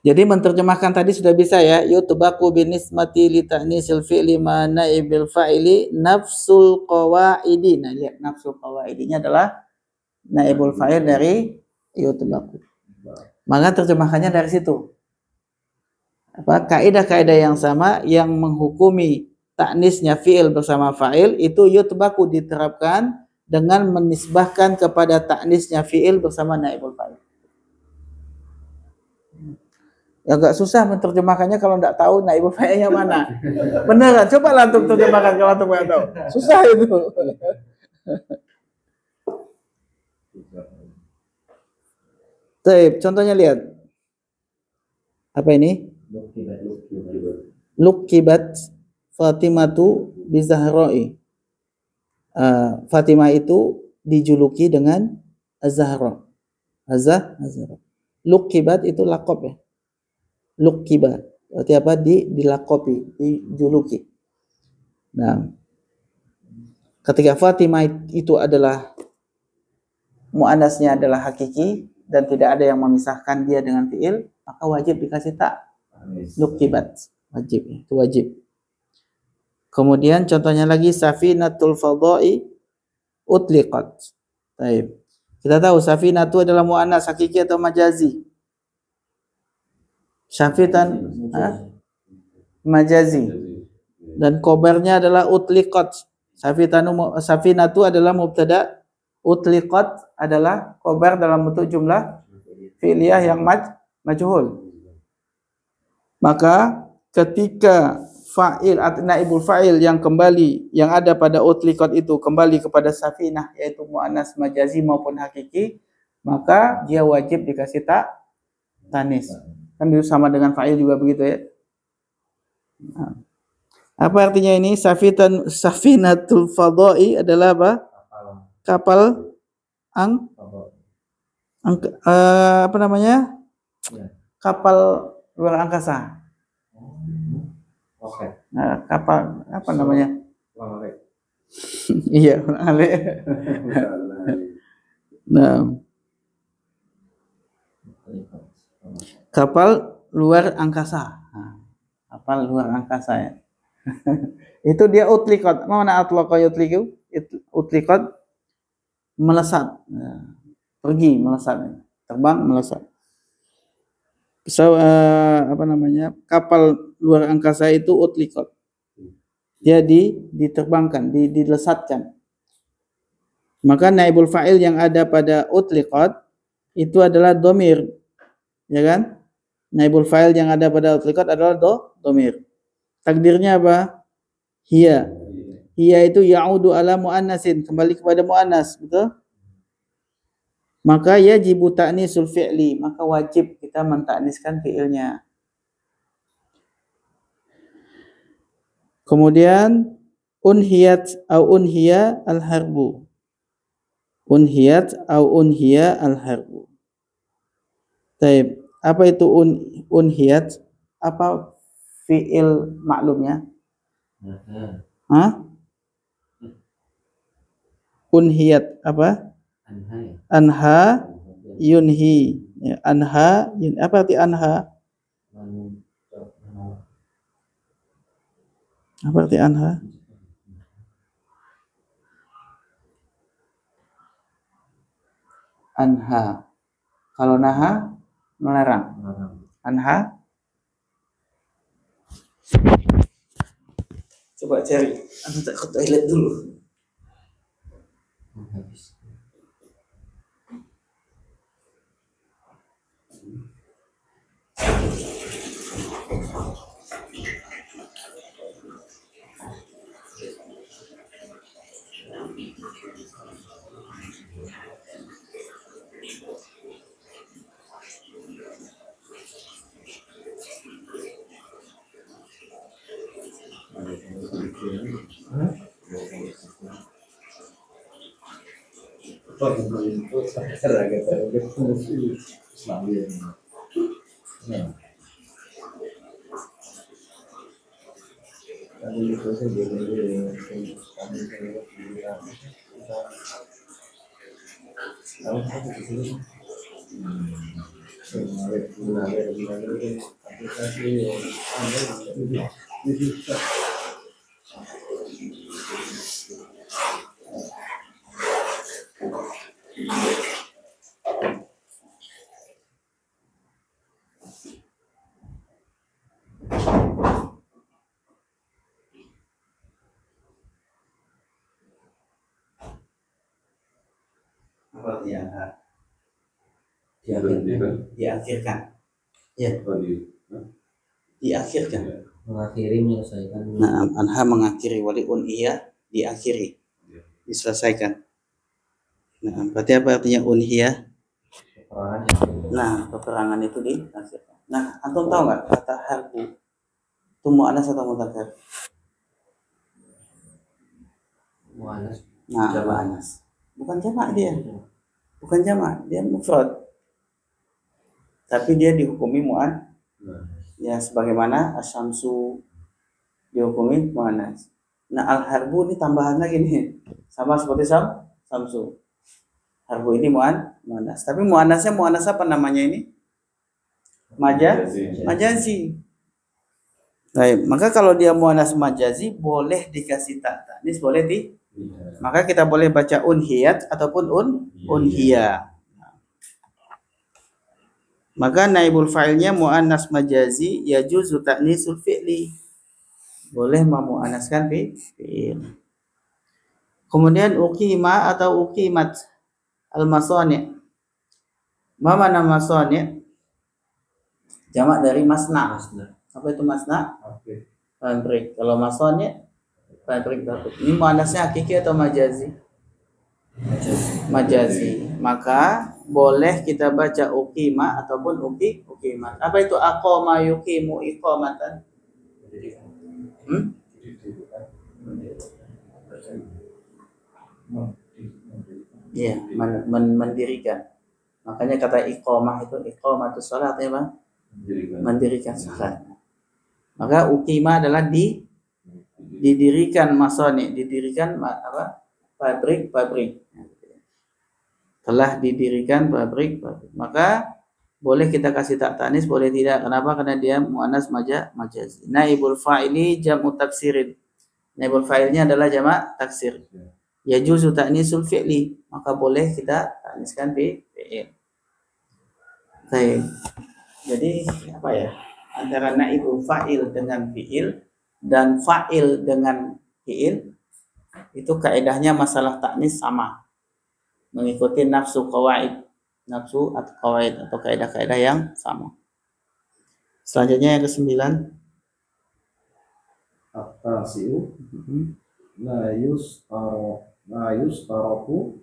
Jadi menerjemahkan tadi sudah bisa ya. Yutbaku binismati li ta'nisil fi'li ma naibil fa'ili nafsul qawaidi. Nah, lihat nafsul qawaidinya adalah naibul fa'il dari yutbaku. Maka terjemahannya dari situ. Kaidah-kaidah yang sama yang menghukumi taknisnya fi'il bersama fa'il itu yutbaku diterapkan dengan menisbahkan kepada taknisnya fi'il bersama naibul fa'il. Ya agak susah menerjemahkannya kalau tidak tahu naibul fa'ilnya mana. Beneran, coba lah untuk terjemahkan kalau untuk nggak tahu. Susah itu. Baik, contohnya lihat. Apa ini? Lukibat Fatimatu bizahra'i. Fatimah itu dijuluki dengan Az-Zahra. Az-Zahra. Lukibat itu lakob ya. Lukibat. Berarti apa? Dilakopi, dijuluki. Nah, ketika Fatimah itu adalah muannasnya adalah hakiki dan tidak ada yang memisahkan dia dengan fi'il, maka wajib dikasih tak. Lukibat. Wajib, itu wajib. Kemudian contohnya lagi safinatul fadha'i utliqat. Baik. Kita tahu safinatu adalah muannas hakiki atau majazi? Syafitan majazi. Dan khobarnya adalah utliqat. Safinatu adalah mubtada, utliqat adalah khobar dalam bentuk jumlah fi'liyah yang majhul. Maka ketika fa'il atau naibul fa'il yang kembali yang ada pada utliqat itu kembali kepada safinah yaitu muannas majazi maupun hakiki, maka dia wajib dikasih tak tanis. Kan itu sama dengan fa'il juga begitu ya. Nah, apa artinya ini? Safinatul fadha'i adalah apa? Kapal apa namanya? Kapal luar angkasa. Oke. Nah, kapal apa namanya? Iya, ale. Nah, kapal luar angkasa. Nah, kapal luar angkasa ya. Itu dia utliqat. Mana atlaqa yutliqu? Utliqat melesat. Nah, pergi melesat. Terbang melesat. Apa namanya? Kapal luar angkasa itu utliqat. Dia diterbangkan, dilesatkan. Maka naibul fa'il yang ada pada utliqat itu adalah domir. Ya kan? Naibul fa'il yang ada pada utliqat adalah domir. Takdirnya apa? Hiya. Hiya itu ya'udu ala muannasin, kembali kepada muannas, betul? Maka yajibu ta'nisul fi'li, maka wajib kita mentakniskan fi'ilnya. Kemudian unhiyat au unhiya al-harbu. Unhiyat au unhiya al-harbu. Baik, apa itu unhiyat? Apa fi'il maklumnya? Hah? Unhiyat apa? Anha yunhi. Ya, anha yun. Apa arti anha? Apa arti anha? Anha. Kalau naha melarang. Anha. Coba cari. Aku tak ke toilet dulu. Apa yang diakhirkan diakhirkan. mengakhiri menyelesaikan Nah, anha mengakhiri waliun iya diakhiri diselesaikan. Nah, berarti apa artinya unhiyah? peperangan Nah, peperangan itu diakhirkan. Nah, antum tahu nggak kata harbu itu muannas atau mudzakkar? muannas Nah, muannas. Bukan jamak dia. Bukan jamak, dia mufrad. Tapi dia dihukumi muan. Ya, sebagaimana asyamsu dihukumi muannas. Nah, al-harbu ini tambahan lagi nih. Sama seperti samsu. Harbu ini muannas. Tapi muannasnya muannas apa namanya ini? Majazi. Baik, maka kalau dia muannas majazi boleh dikasih tak tanis, boleh maka kita boleh baca unhiyat ataupun unhiya. Maka naibul fa'ilnya muannas majazi yajuzu ta'nisul fi'li. Boleh memuannaskan fi'il. Kemudian uqima atau uqimat al-masani'. Ma mana masani'? Jamak dari masna. Apa itu masna? Pabrik. Kalau masani' pabrik. Ini muannasnya hakiki atau majazi? Majazi. Maka boleh kita baca uqima ataupun uqimat. Apa itu aqama yuqimu iqamatan? Iya, mendirikan. Makanya kata iqamah itu iqamatus shalah artinya apa? Mendirikan salat. Maka uqima adalah didirikan masani, didirikan apa? Pabrik. Telah didirikan pabrik. Maka boleh kita kasih tak tanis, boleh tidak. Kenapa? Karena dia muannas majazi. Naibul fa'ili jam'u taksirin. Naibul fa'ilnya adalah jamak taksir. Yajuzu ta'nisul fi'li, maka boleh kita taniskan fi'il. Baik. Jadi apa ya? Antara naibul fa'il dengan fi'il dan fa'il dengan fi'il itu kaidahnya masalah taknis sama. Mengikuti nafsu atau qawaid atau kaidah-kaidah yang sama. Selanjutnya yang ke-9. At-tasi'u la yustaratu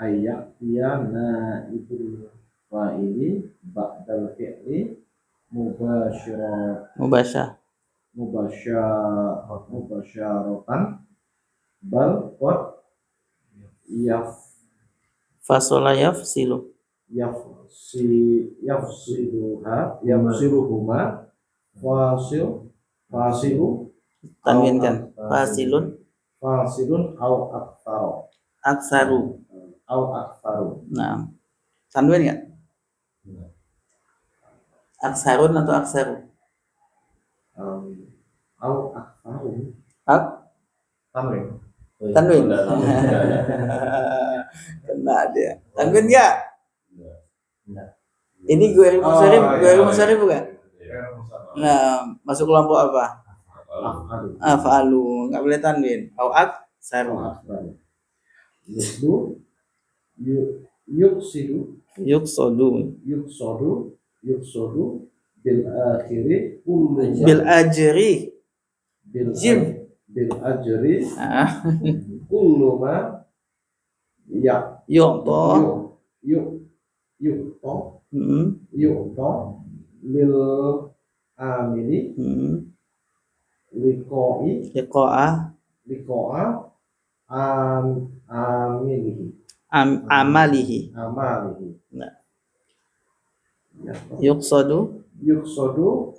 ayyatiya naibul fa'ili ba'dal fi'li mubasyaratan bal qad Fasola yafsiluhuma fasilu tanwinkan fasilun au aksaru. Nah, tanwin enggak? Aksarun atau aksaru? Au aksaru. Tanwin. Kena dia. Tanwin enggak? Ini gue musarif bukan? Nah, masuk kelompok apa? Afalu. Enggak boleh tanwin. Au aksaru. Yuksodu bil akhiri bil ajri kullu ma yu'to lil amili liqa'a amilihi. amalihi. amalihi. Nah, Ya. yuqsadu Yuqsadu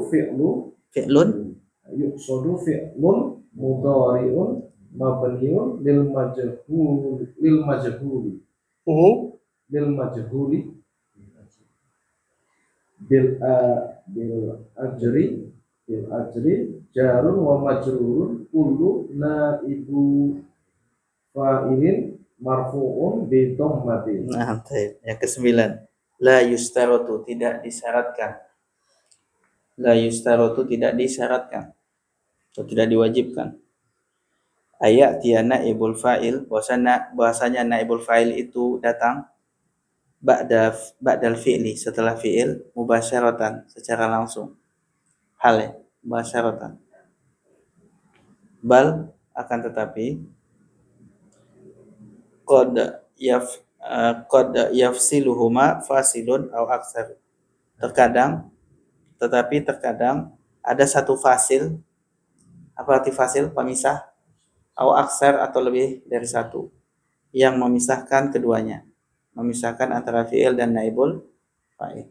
fi'lu fi'lun yuqsadu fi'lun mudhari'un mabniun lil majhuli lil majhuli bil ajri jarun wa majrurun kullu naibu fa'ilin marfu'un bi dhammatin. Nah, yang ke-9. La yustaratu, tidak disyaratkan. La yustaratu, tidak disyaratkan atau tidak diwajibkan. Ayat dia naibul fa'il, bahwasanya naibul fa'il itu datang ba'dal fi'li, setelah fi'il, mubasyaratan, secara langsung. Hal mubasyaratan. Bal, akan tetapi qad yafsiluhuma fasilun au aksar. Terkadang ada satu fasil. Apa arti fasil? Pemisah. Au aksar, atau lebih dari satu, yang memisahkan keduanya, memisahkan antara fi'il dan naibul fa'il.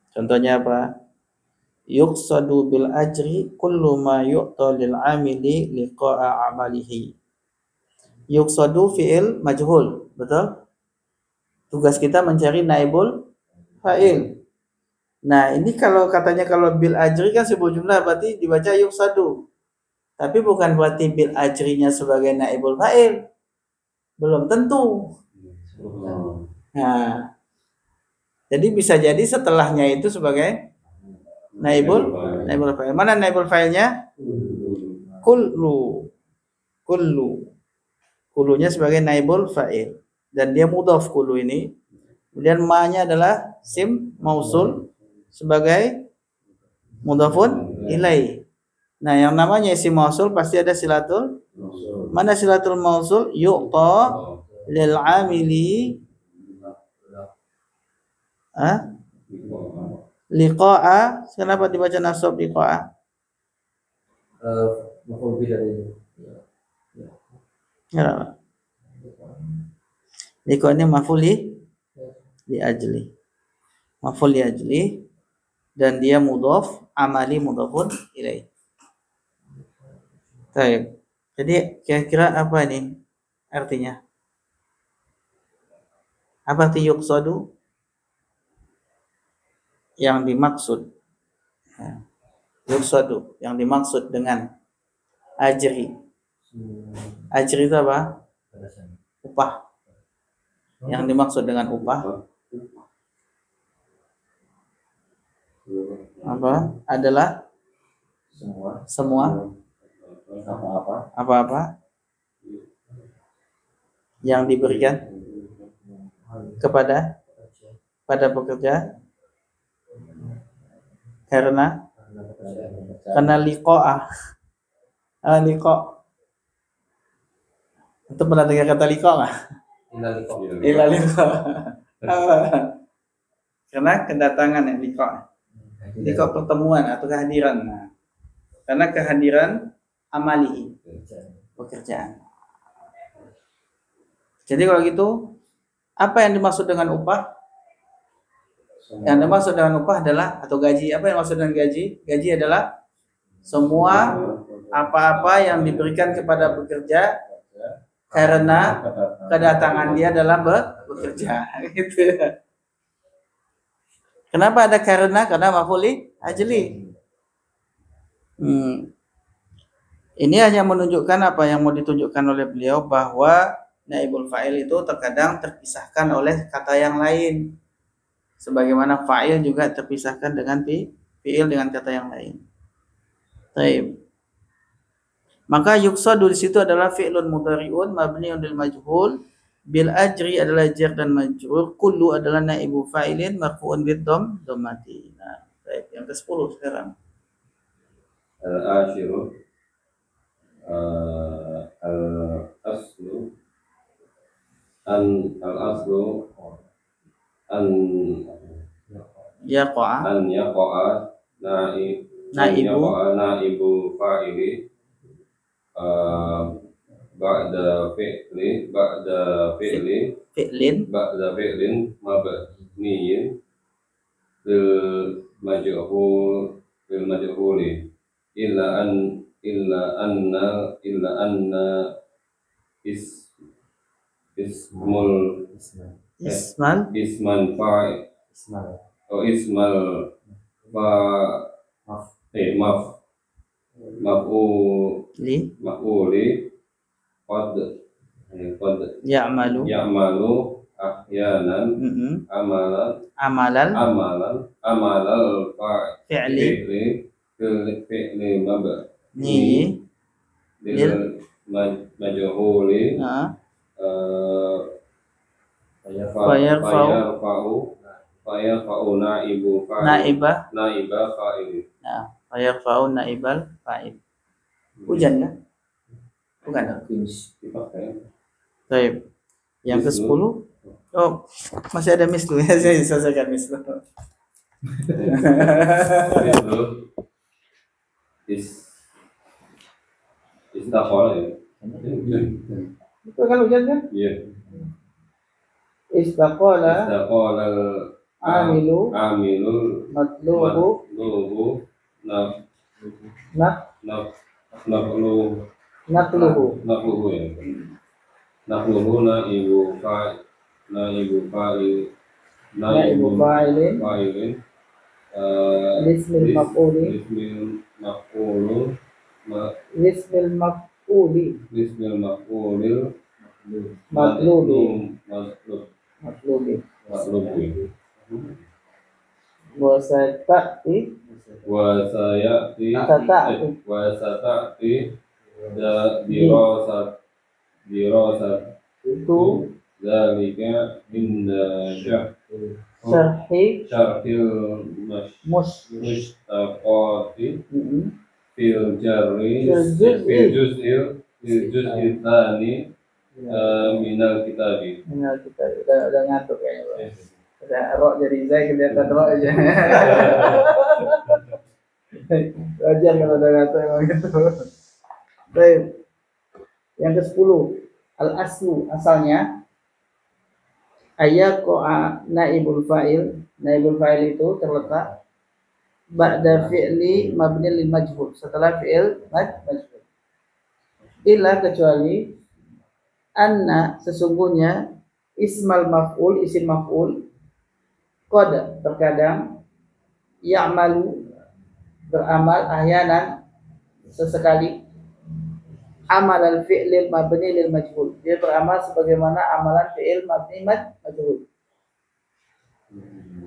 Contohnya apa? Yuqsadu bil ajri kullu ma yu'ta lil amili liqa'a amalihi. Yuqsadu fi'il majhul, betul? Tugas kita mencari naibul fa'il. Nah, ini kalau katanya kalau bil ajri kan sebuah jumlah, berarti dibaca yuqsadu. Tapi bukan berarti bil ajrinya sebagai naibul fa'il. Belum tentu. Nah, jadi bisa jadi setelahnya itu sebagai naibul fa'il. Mana naibul fa'ilnya? Kullu. Kulunya sebagai naibul fa'il, dan dia mudhaf kulu ini. Kemudian ma-nya adalah sim mausul sebagai mudhafun ilaih. Nah, yang namanya isim mausul pasti ada silatul. Mana silatul mausul? Yu'ta lil amili liqa'a. Kenapa dibaca nasab liqa'a? Maf'ul bih dari Ya. Liqa'a ini maf'ul li ajli. Maf'ul li ajli, dan dia mudhaf, amali mudhafun ilaih. Baik. Jadi kira-kira apa ini artinya? Apa arti yuqsadu? Yang dimaksud, yuqsadu, yang dimaksud dengan ajri. Ajri itu apa? Upah. Yang dimaksud dengan upah apa? Adalah semua apa-apa yang diberikan kepada pekerja karena liqa'ah. Liqa'. Itu pernah dengar kata liqa' nggak? Ila liqa'. Karena kedatangan ya, liqa'. Liqa' pertemuan atau kehadiran. Nah, karena kehadiran amali, pekerjaan. Jadi kalau gitu, apa yang dimaksud dengan upah? Yang dimaksud dengan upah adalah, atau gaji. Apa yang dimaksud dengan gaji? Gaji adalah semua apa-apa yang diberikan kepada pekerja karena kedatangan dia dalam bekerja. Gitu. Kenapa ada karena? Karena maf'ul ajli. Ini hanya menunjukkan apa yang mau ditunjukkan oleh beliau, bahwa naibul fa'il itu terkadang terpisahkan oleh kata yang lain. Sebagaimana fa'il juga terpisahkan dengan fi'il dengan kata yang lain. Baik. Maka yuqsadu di situ adalah fi'lun mudhari'un mabniun lil majhul, bil ajri adalah jar dan majrur, kullu adalah naibu fa'ilin marfu'un bid dhammati. Nah, baik, yang ke-10 sekarang. Al-ashiru al-aslu an Yaqa'a naibu fa'ili ba'da fi'li fi'lin mabniyin lil majhuli illa anna is ismul isman fa'il ismal maf'uli qad ya'malu ahyanan amalan amalal fi'li fi'li mabni lil majhuli fayarfa'u naiba fa'il. Nah, fayarfa'u naibal fa'il. Hujan kan? Bukan. Baik. Yang ke-10. Oh, masih ada mislu ya. Saya selesaikan mislu. Istaqala ya. Itu kan hujan kan? Iya. Istaqala amilu matlubu nakluhu ya. Nakluhu naibu fa'ilin lismil maf'uli matlubi wa sata'ti dirasat itu zalika inda syarhi syarhil mus mustaqati Mm-mm. fil juz'i tsani minal kitabi. Nah, kita udah ngantuk kayaknya Pak. Udah rok jadi saya kelihatan rok aja. Wajar kalau udah ngantuk emang gitu. Baik. Yang ke-10 al-aslu asalnya ayaqa'a naibul fa'il itu terletak ba'da fi'li mabni lil majhul, setelah fi'il majhul. Illa kecuali anna sesungguhnya ismal maf'ul isim maf'ul qad terkadang ya'malu beramal ahyanan sesekali amal al-fi'lil mabni lil majhul, dia beramal sebagaimana amalan fi'il mabni majhul.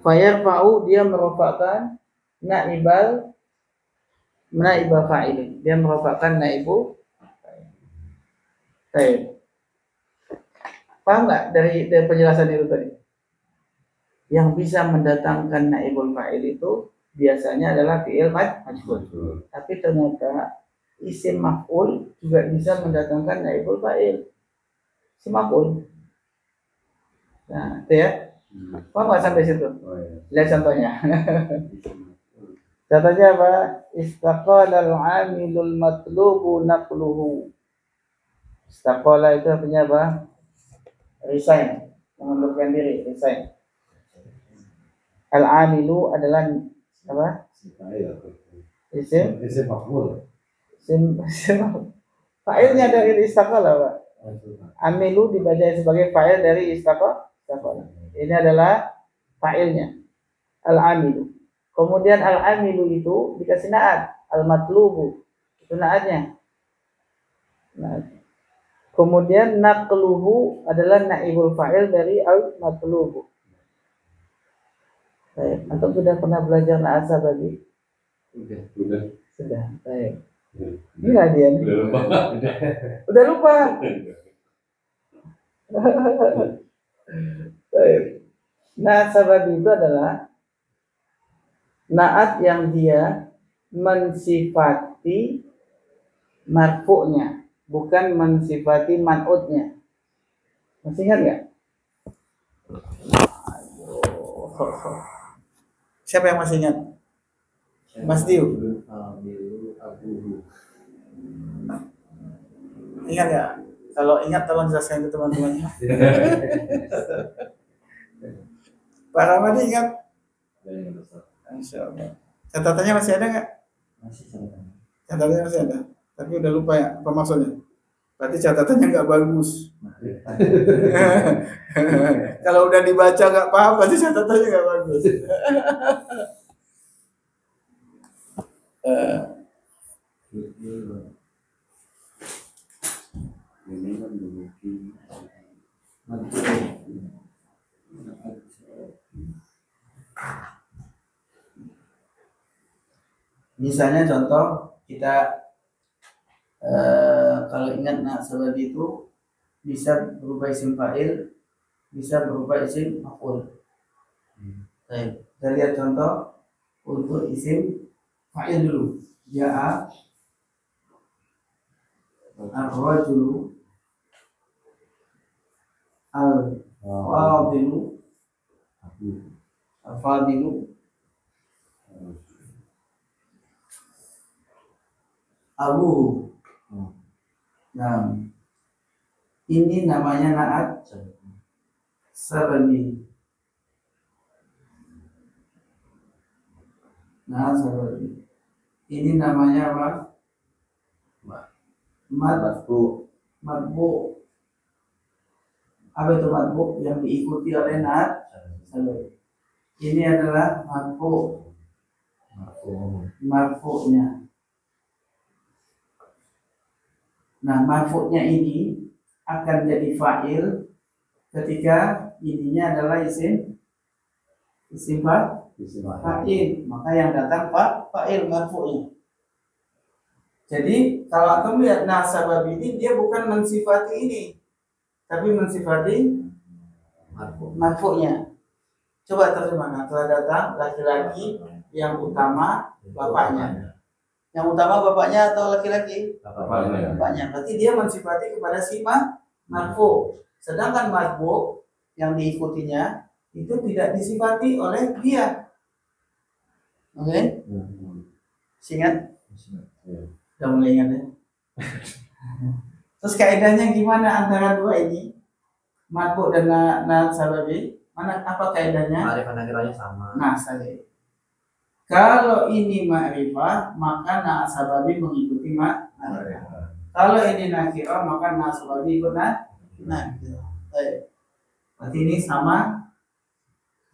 Fayarfa'u, dia merofakkan naibal fa'ilin, dia merofakkan naibu fa'il. Paham nggak dari penjelasan itu tadi? Yang bisa mendatangkan naibul fa'il itu biasanya adalah fi'il majhul. Tapi ternyata isim maf'ul juga bisa mendatangkan naibul fa'il. Isim maf'ul. Nah, itu ya. Paham nggak sampai situ? Lihat contohnya. Contohnya apa? Istaqala al-'amilul matlubu naqluhu. Istaqala itu artinya apa? Resign, mengundurkan diri, resign. Al-'amilu adalah apa? Isim maf'ul. Fa'ilnya dari istaqala, Pak. Amilu dibaca sebagai fa'il dari istaqala. Ini adalah fa'ilnya. Al-amilu. Kemudian al-amilu itu dikasih na'at, al-matlubu. Itu na'atnya. Nah, kemudian naqluhu adalah naibul fa'il dari al-matlubu. Baik, antum sudah pernah belajar na'asa tadi? Sudah. Baik. Enggak dia. Udah lupa. Baik. Nah, sabab itu adalah naat yang dia mensifati marfu'nya, bukan mensifati man'utnya. Masih ingat nggak? Siapa yang masih ingat? Mas Diu. Ingat nggak? Kalau ingat tolong jelaskan ke teman-temannya. Pak Ramadi ingat? Insya Allah. Catatannya masih ada nggak? Masih sama. Catatannya masih ada. Tapi udah lupa ya apa maksudnya. Berarti catatannya nggak bagus. Kalau udah dibaca nggak paham, berarti catatannya nggak bagus. Misalnya contoh kita kalau ingat sababi itu bisa berupa isim fa'il, bisa berupa isim maf'ul. Baik, kita lihat contoh untuk isim fa'il dulu. Ja'a ar-rajulu al-fadilu abuhu. Nah, ini namanya naat sababi. Naat sababi. Ini namanya apa? Matbu. Apa itu matbu? Yang diikuti oleh naat sababi. Ini adalah marfu'nya. Nah, marfu'nya ini akan jadi fa'il ketika ininya adalah isim fa'il. Maka yang datang fa'il marfu'nya. Jadi kalau antum lihat nasabab ini, dia bukan mensifati ini, tapi mensifati marfu'nya. Coba terjemahkan. Telah datang laki-laki yang utama bapaknya. Yang utama bapaknya atau laki-laki? Bapaknya. Berarti dia mensifati kepada si marfu. Sedangkan marfu yang diikutinya itu tidak disifati oleh dia. Oke? Ingat? Sudah mulai ingat ya? Terus kaidahnya gimana antara dua ini? Marfu dan sababi? Apa kaidahnya? Ma'rifah nakirahnya sama. Nah, saya. Kalau ini ma'rifah, maka nasababi mengikuti ma'rifah. Kalau ini nakirah, maka nasababi ikut nakirah. Baik. Berarti ini sama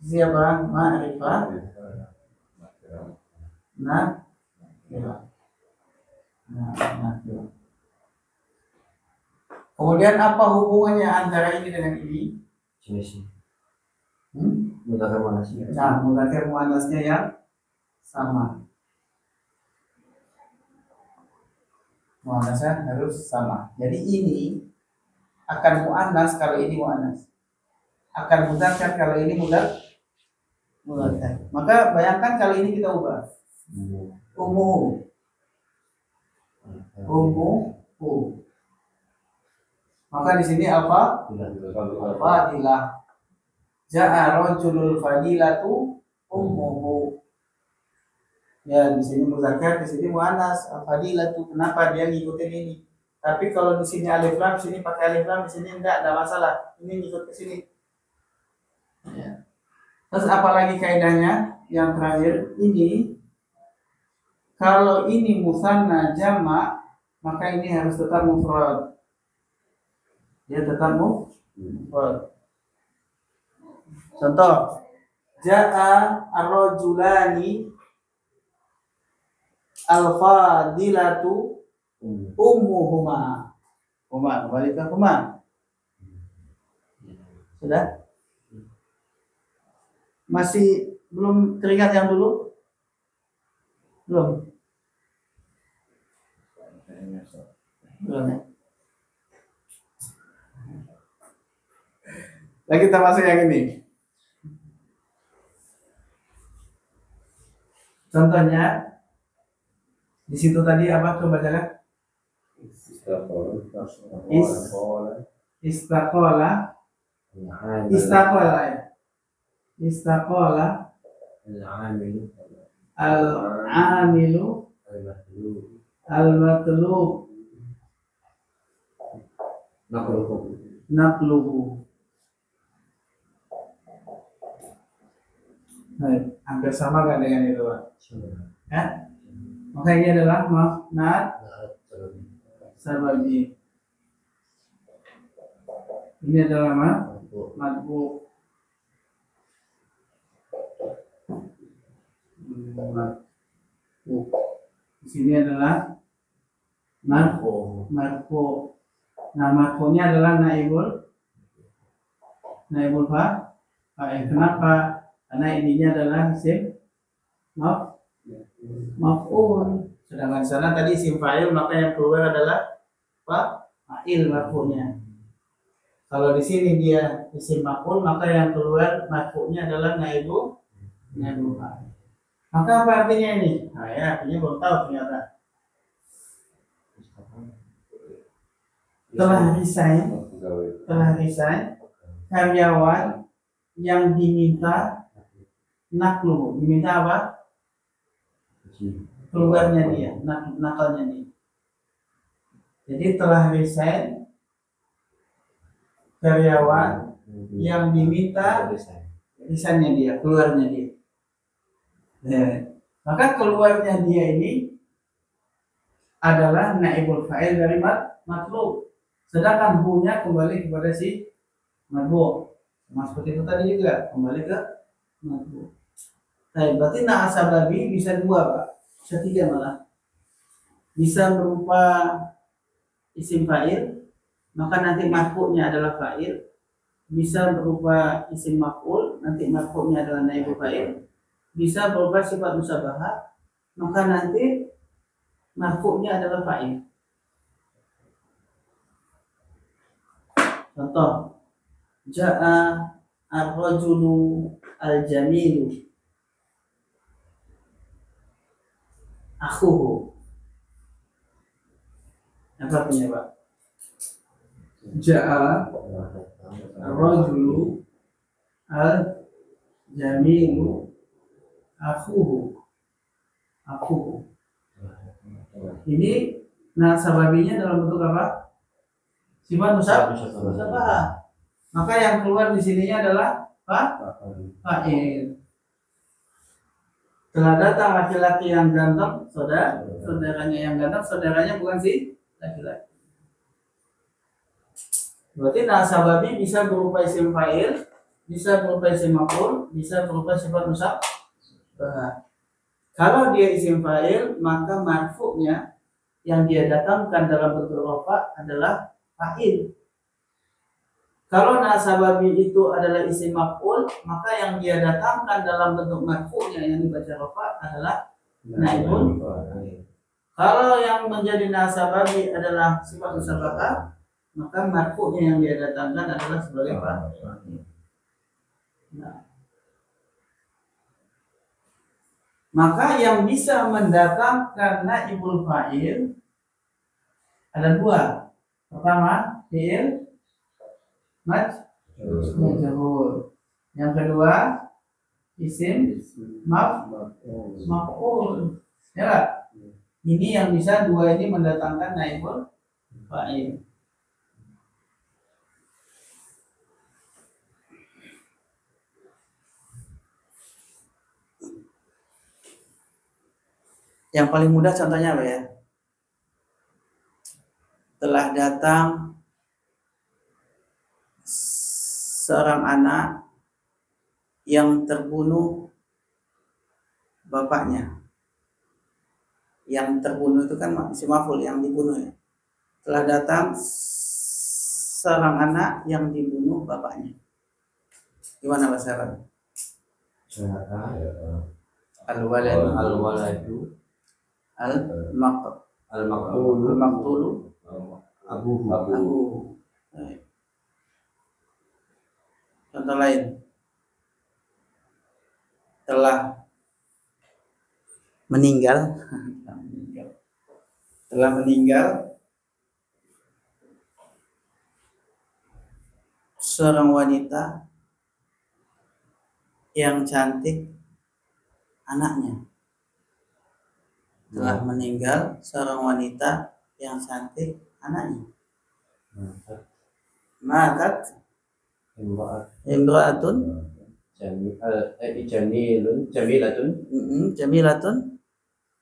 siapa? Ma'rifah. Nakirah. Kemudian apa hubungannya antara ini dengan ini? Jenis. Mudzakkar muannasnya. Nah, mudzakkar muannasnya yang sama. Muannasnya harus sama. Jadi ini akan muannas kalau ini muannas. Akan mudzakkar kalau ini mudzakkar. Maka bayangkan kalau ini kita ubah. Umuhu. Maka di sini apa? Fadilah. Ja'a rajulul fadilatu ummuhu. Ya, di sini muzakkar, di sini muannas. Fadilatu. Kenapa dia ngikutin ini? Tapi kalau di sini alif lam, di sini pakai alif lam, di sini enggak ada masalah. Ini ngikut ke sini. Ya. Terus apalagi kaidahnya? Yang terakhir ini, kalau ini musanna jamak, maka ini harus tetap mufrad. Dia tetap mufrad. Contoh, ja'a ar-rajulani al-fadilatu ummuhuma. Kembali ke huma. Sudah? Masih belum teringat yang dulu? Belum? Belum ya? Lagi kita masuk yang ini. Contohnya di situ tadi apa? Coba bacakan. Istaqala ya. Istaqala al-amilu al-matlub Naqluhu. Baik, hampir sama kan dengan itu, Pak? Ya? Maka ini adalah makna sababi. Ini adalah matbu. Di sini adalah marfu. Nah, marfunya adalah naibul fa'il. Kenapa? Karena ininya adalah isim maf'ul. Sedangkan sana tadi isim fa'il, maka yang keluar adalah fa'il marfunya. Kalau di sini dia isim maf'ul, maka yang keluar marfunya adalah naibul fa'il. Maka apa artinya ini? Nah ya, artinya belum tahu ternyata. Telah resign karyawan yang diminta diminta apa? Keluarnya dia, nakalnya dia. Jadi telah resign karyawan yang diminta resignnya dia, keluarnya dia. Maka keluarnya dia ini adalah naibul fa'il dari matlub. Sedangkan hu-nya kembali kepada si madbu. Sama seperti itu tadi juga kembali ke madbu. Berarti na sababi bisa dua, Pak. Bisa tiga malah. Bisa berupa isim fa'il, maka nanti marfu'nya adalah fa'il. Bisa berupa isim maf'ul, nanti marfu'nya adalah naibul fa'il. Bisa berupa sifat musabahah, maka nanti marfu'nya adalah fa'il. Contoh, ja'a ar-rajulu al-jamilu akhuhu. Apa artinya, Pak? Ja'a ar-rajulu al-jamilu akhuhu. Ini sababinya dalam bentuk apa? Sifat musabahah. Maka yang keluar di sininya adalah fa'il. Telah datang laki-laki yang ganteng, saudaranya yang ganteng, saudaranya bukan si laki-laki. Berarti sababi bisa berupa isim fa'il, bisa berupa isim maf'ul, bisa berupa sifat musabahah. Kalau dia isim fa'il, maka marfu'nya yang dia datangkan dalam bentuk rafa adalah fa'il. Kalau nasababi itu adalah isim maf'ul, maka yang dia datangkan dalam bentuk marfu'nya yang dibaca rafa adalah naibun. Kalau yang menjadi nasababi adalah sifat musabaqah, maka marfu'nya yang dia datangkan adalah sebagai fa'il. Nah, maka yang bisa mendatangkan naibul fa'il ada dua. Pertama, fi'il majhul. Yang kedua, isim maf'ul. Ya, ini yang bisa dua ini mendatangkan naibul fa'il. Yang paling mudah contohnya apa ya? Telah datang seorang anak yang terbunuh bapaknya. Yang terbunuh itu kan isim maf'ul, yang dibunuh ya. Telah datang seorang anak yang dibunuh bapaknya. Gimana bahasa Arab? Al-waladu al-maqtulu Abu. Contoh lain, telah meninggal seorang wanita yang cantik anaknya. Telah meninggal seorang wanita yang cantik anaknya. Matat Imra'at imra'atun jamilatun jamilatun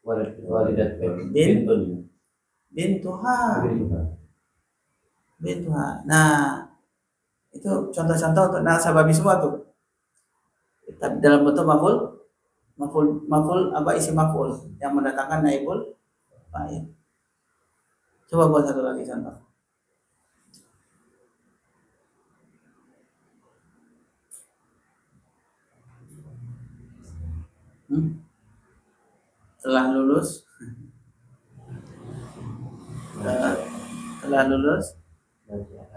walidat Bin- bintun bintuha. Nah, itu contoh-contoh untuk nasababi semua tuh. Tapi dalam bentuk maful apa isi maful yang mendatangkan naibul fa'il. Coba buat satu lagi contoh. Telah lulus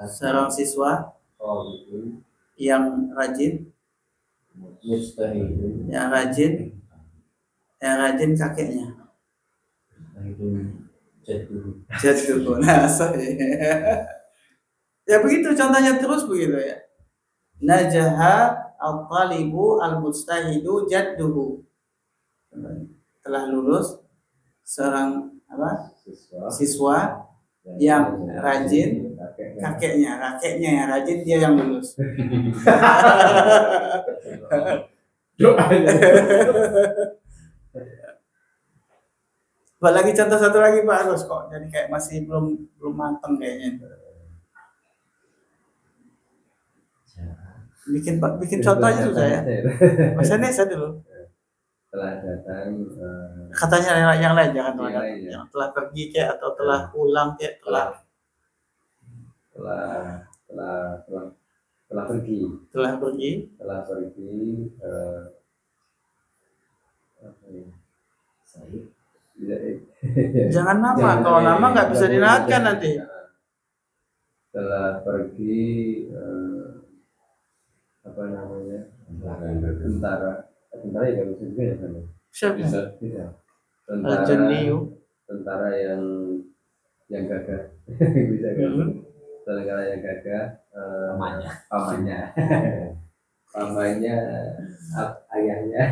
seorang siswa yang rajin mustahidun yang rajin kakeknya jatuh. Nah, ya begitu contohnya terus begitu ya. Najaha al-talibu al-mustahidu jadduhu. Telah lulus seorang siswa yang rajin kakeknya yang rajin, dia yang lulus. Buat lagi contoh satu lagi Pak Agus, kok jadi kayak masih belum matang kayaknya. Bikin contohnya susah ya. Mas Nesa dulu. Telah datang Katanya yang lain jangan telah yang datang. lain, ya. Yang telah pergi kayak atau telah pulang kayak telah pergi jangan nama, kalau nama nggak bisa dinaatkan nanti. Telah pergi apa namanya, tentara ya nggak bisa juga ya kan? Siapa? Bisa. Tentara yang gagah. Bisa kan? Tentara yang gagah, pamannya ayahnya.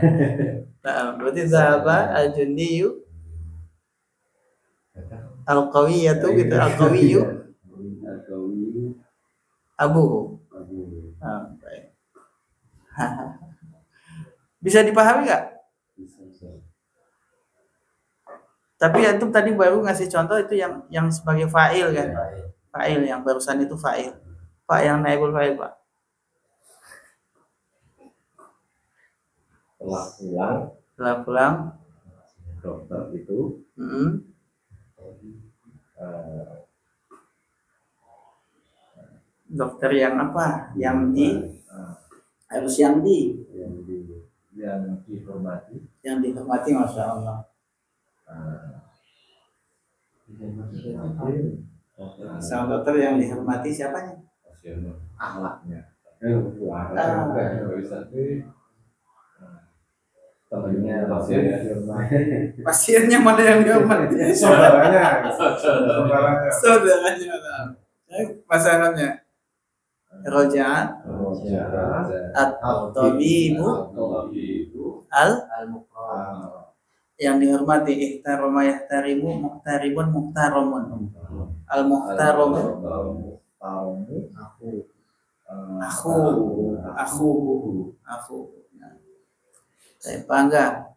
Nah, berarti zahaba al-junniyu al-qawiyatu gitu, al-qawiyu abuhu. Ah, baik. Bisa dipahami nggak? Tapi antum tadi baru ngasih contoh itu yang sebagai fa'il kan? Fa'il yang barusan itu fa'il. Pak yang naibul fa'il Pak. Setelah pulang Dokter itu dokter yang apa? Harus yang dihormati, Masya Allah. Sang dokter yang dihormati siapanya? akhlaknya. Temannya Pasiennya mana yang dihormati? Saudaranya. Pasangannya. Roja'at at-tabibu yang dihormati, ihtarama yahtarimu, muhtaribun muhtaramun. Al-muhtaramu akhu. Saya bangga.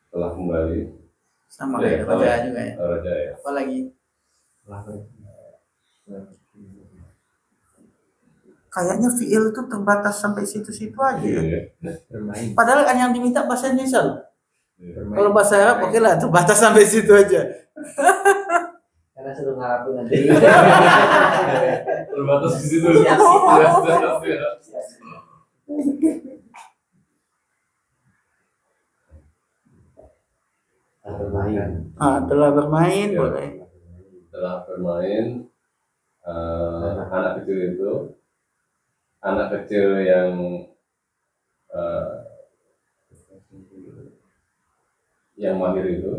Telah kembali Sama kayak Raja juga ya. Raja ya. Apa lagi? Kayaknya fiil itu terbatas sampai situ-situ aja ya. Padahal kan yang diminta bahasa Indonesia loh. Kalau bahasa Arab oke lah, terbatas sampai situ aja. Karena suruh ngarapin nanti. Terbatas di situ. Siap. Telah bermain Ya. boleh. Telah bermain anak kecil itu, anak kecil yang mahir itu.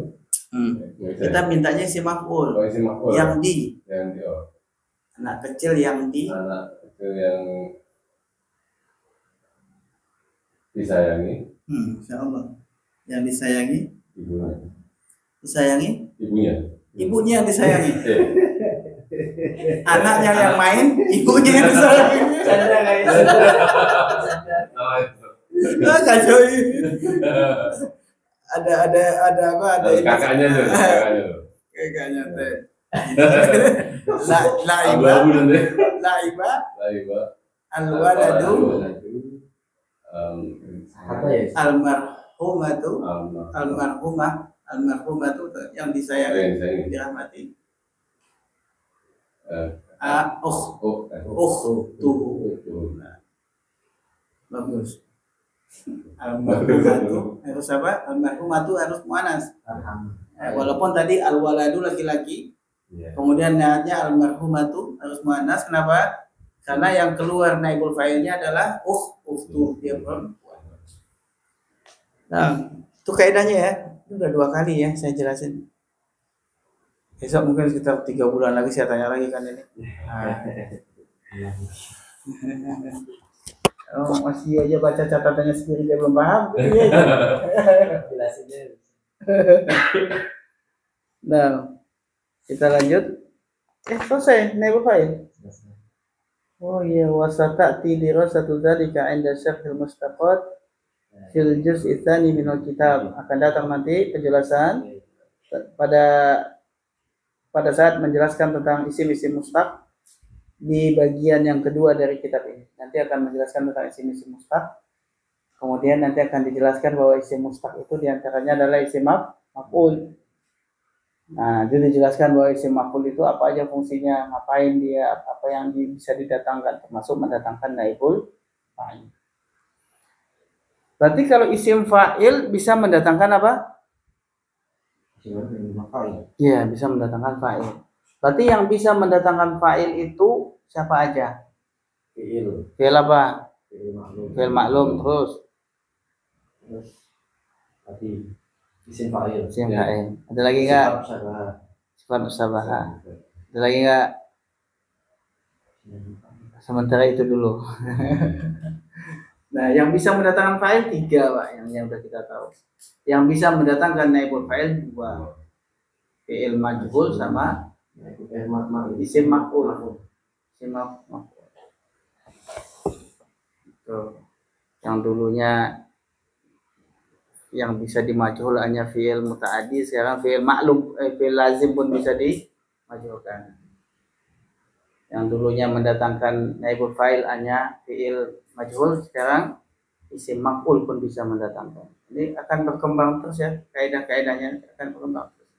Kita mintanya si maf'ul. isi maf'ul. Yang anak kecil yang disayangi, Insya Allah. Yang disayangi, Ibunya. disayangi, Ibunya. ibunya yang disayangi. Eh, Anaknya yang main, ibunya yang disayangi. Canda guys. ah, itu. Ah, kacau ini. Ada apa? Ada ini. Kakaknya tuh, kakaknya tuh. Kakaknya teh. Laiba, Abu-abu nanti. laiba, Laiba. alwaladu, Apa ya? almarhumatu, almarhumatu yang disayang, dirahmati. Ukhtuhu. Bagus. Almarhumatu harus apa? Almarhumatu harus muannas. Walaupun tadi alwaladu laki-laki, kemudian niatnya almarhumatu harus muannas. Kenapa? Karena yang keluar naibul fa'ilnya adalah ukhtu, dia perempuan. Nah, itu kaidahnya ya. Itu udah 2 kali ya saya jelasin. Besok mungkin sekitar 3 bulan lagi saya tanya lagi kan ini. Oh, masih aja baca catatannya sendiri dia belum paham. Jelasinnya. Nah, kita lanjut. Selesai naibul fa'il. Oh iya, wasata'ti dirasatu dzalika 'inda syarhil mustaqad fil juz'i tsani minal kitab. Akan datang nanti penjelasan pada saat menjelaskan tentang isim-isim mustaq di bagian yang kedua dari kitab ini. Nanti akan menjelaskan tentang isim-isim mustaq. Kemudian nanti akan dijelaskan bahwa isim mustaq itu diantaranya adalah isim maf'ul. Nah, itu dijelaskan bahwa isim maf'ul itu apa aja fungsinya, ngapain dia, apa yang bisa didatangkan, termasuk mendatangkan naibul fa'il. Berarti kalau isim fa'il bisa mendatangkan apa? Iya, bisa mendatangkan fa'il. Berarti yang bisa mendatangkan fa'il itu siapa aja? Fi'il. Fi'il apa? Fi'il Fi'il maklum, terus tadi isim fa'il. isim fa'il. Ada lagi nggak? Sifat musyabahah. Ada lagi nggak? Sementara itu dulu. Nah, yang bisa mendatangkan fa'il 3, Pak, yang udah kita tahu. Yang bisa mendatangkan naibul fa'il 2. Fi'il majhul sama isim maf'ul. Isim maf'ul. Tuh. Yang dulunya yang bisa dimajhul hanya fi'il muta'addi, sekarang fi'il maklum, fi'il lazim pun bisa dimajhulkan. Yang dulunya mendatangkan naibul fa'il hanya fi'il majhul, sekarang isim maf'ul pun bisa mendatangkan. Ini akan berkembang terus ya, kaidah-kaidahnya akan berkembang terus.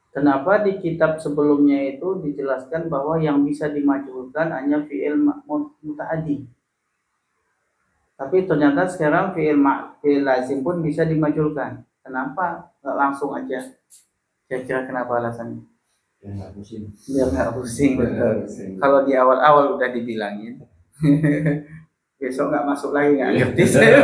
Kenapa di kitab sebelumnya itu dijelaskan bahwa yang bisa dimajhulkan hanya fi'il muta'addi. Tapi ternyata sekarang fi'il lazim pun bisa dimajhulkan. Kenapa nggak langsung aja? Kira-kira kenapa alasannya? Biar nggak pusing. Biar nggak pusing, betul. Kalau di awal-awal udah dibilangin, besok nggak masuk lagi, nggak ngerti saya.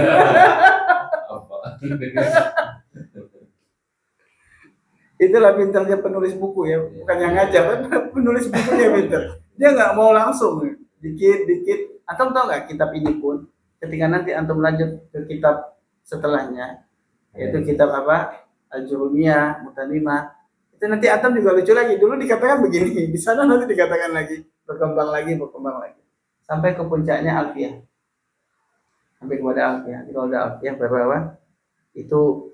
Itulah pintarnya penulis buku ya, bukan yang ngajar, penulis bukunya pintar. Dia nggak mau langsung, dikit-dikit. Antum tahu nggak, kitab ini pun ketika nanti antum lanjut ke kitab setelahnya, yaitu kitab apa, Al-Jurumiyah, Mutanimah, itu nanti antum juga lucu lagi. Dulu dikatakan begini, di sana nanti dikatakan lagi, berkembang lagi, sampai ke puncaknya Alfiyah, sampai kepada Alfiyah. Kalau udah Alfiyah berapa? Itu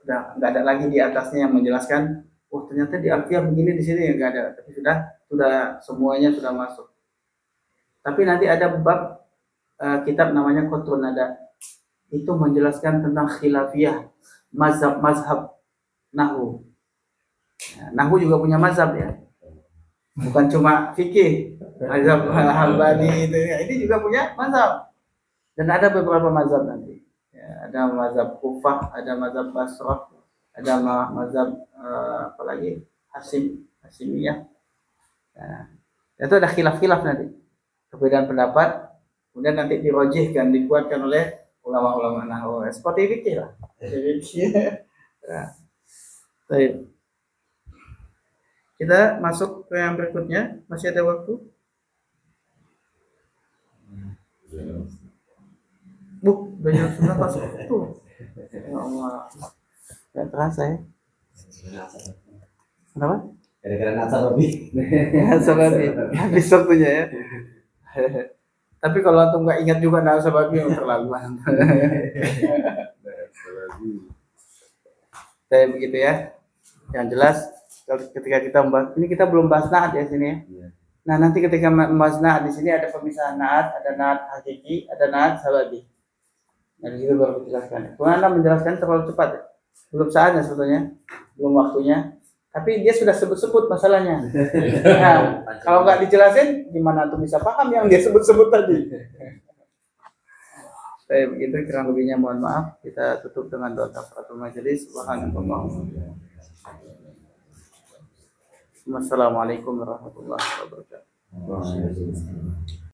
udah nggak ada lagi di atasnya yang menjelaskan, oh ternyata di Alfiyah begini, di sini nggak ada, tapi sudah semuanya sudah masuk. Tapi nanti ada bab kitab namanya Qatrun Nada, itu menjelaskan tentang khilafiyah, mazhab nahwu. Nahwu juga punya mazhab ya, bukan cuma fikih, mazhab Hambali itu, ini juga punya mazhab. Dan ada beberapa mazhab nanti. Ada mazhab Kufah, ada mazhab Basrah, ada mazhab apalagi Hasimiyah. Nah, itu ada khilaf-khilaf nanti, perbedaan pendapat, kemudian nanti dirojihkan, dikuatkan oleh ulama-ulama nahwu, seperti fikih lah. Nah, Kita masuk ke yang berikutnya, masih ada waktu? Banyak sudah masuk waktu. Ya Allah, nggak terasa ya. Kenapa? Gara-gara nasa babi. Habis waktunya ya. Tapi kalau antum nggak ingat juga nasa babi yang terlaluan. Saya begitu ya. Yang jelas ketika kita membahas ini, kita belum bahas naat ya sini ya. Nah nanti ketika membahas naat di sini ada pemisahan naat, ada naat hakiki, ada naat sababi. Nah di situ baru dijelaskan. Anda menjelaskan terlalu cepat ya? Belum saatnya sebetulnya, belum waktunya. Tapi dia sudah sebut-sebut masalahnya. Nah, kalau nggak dijelasin, gimana tuh bisa paham yang dia sebut-sebut tadi? Saya begitu, kurang lebihnya mohon maaf. Kita tutup dengan doa kafaratul majelis. Subhanallah. Wassalamualaikum warahmatullahi wabarakatuh.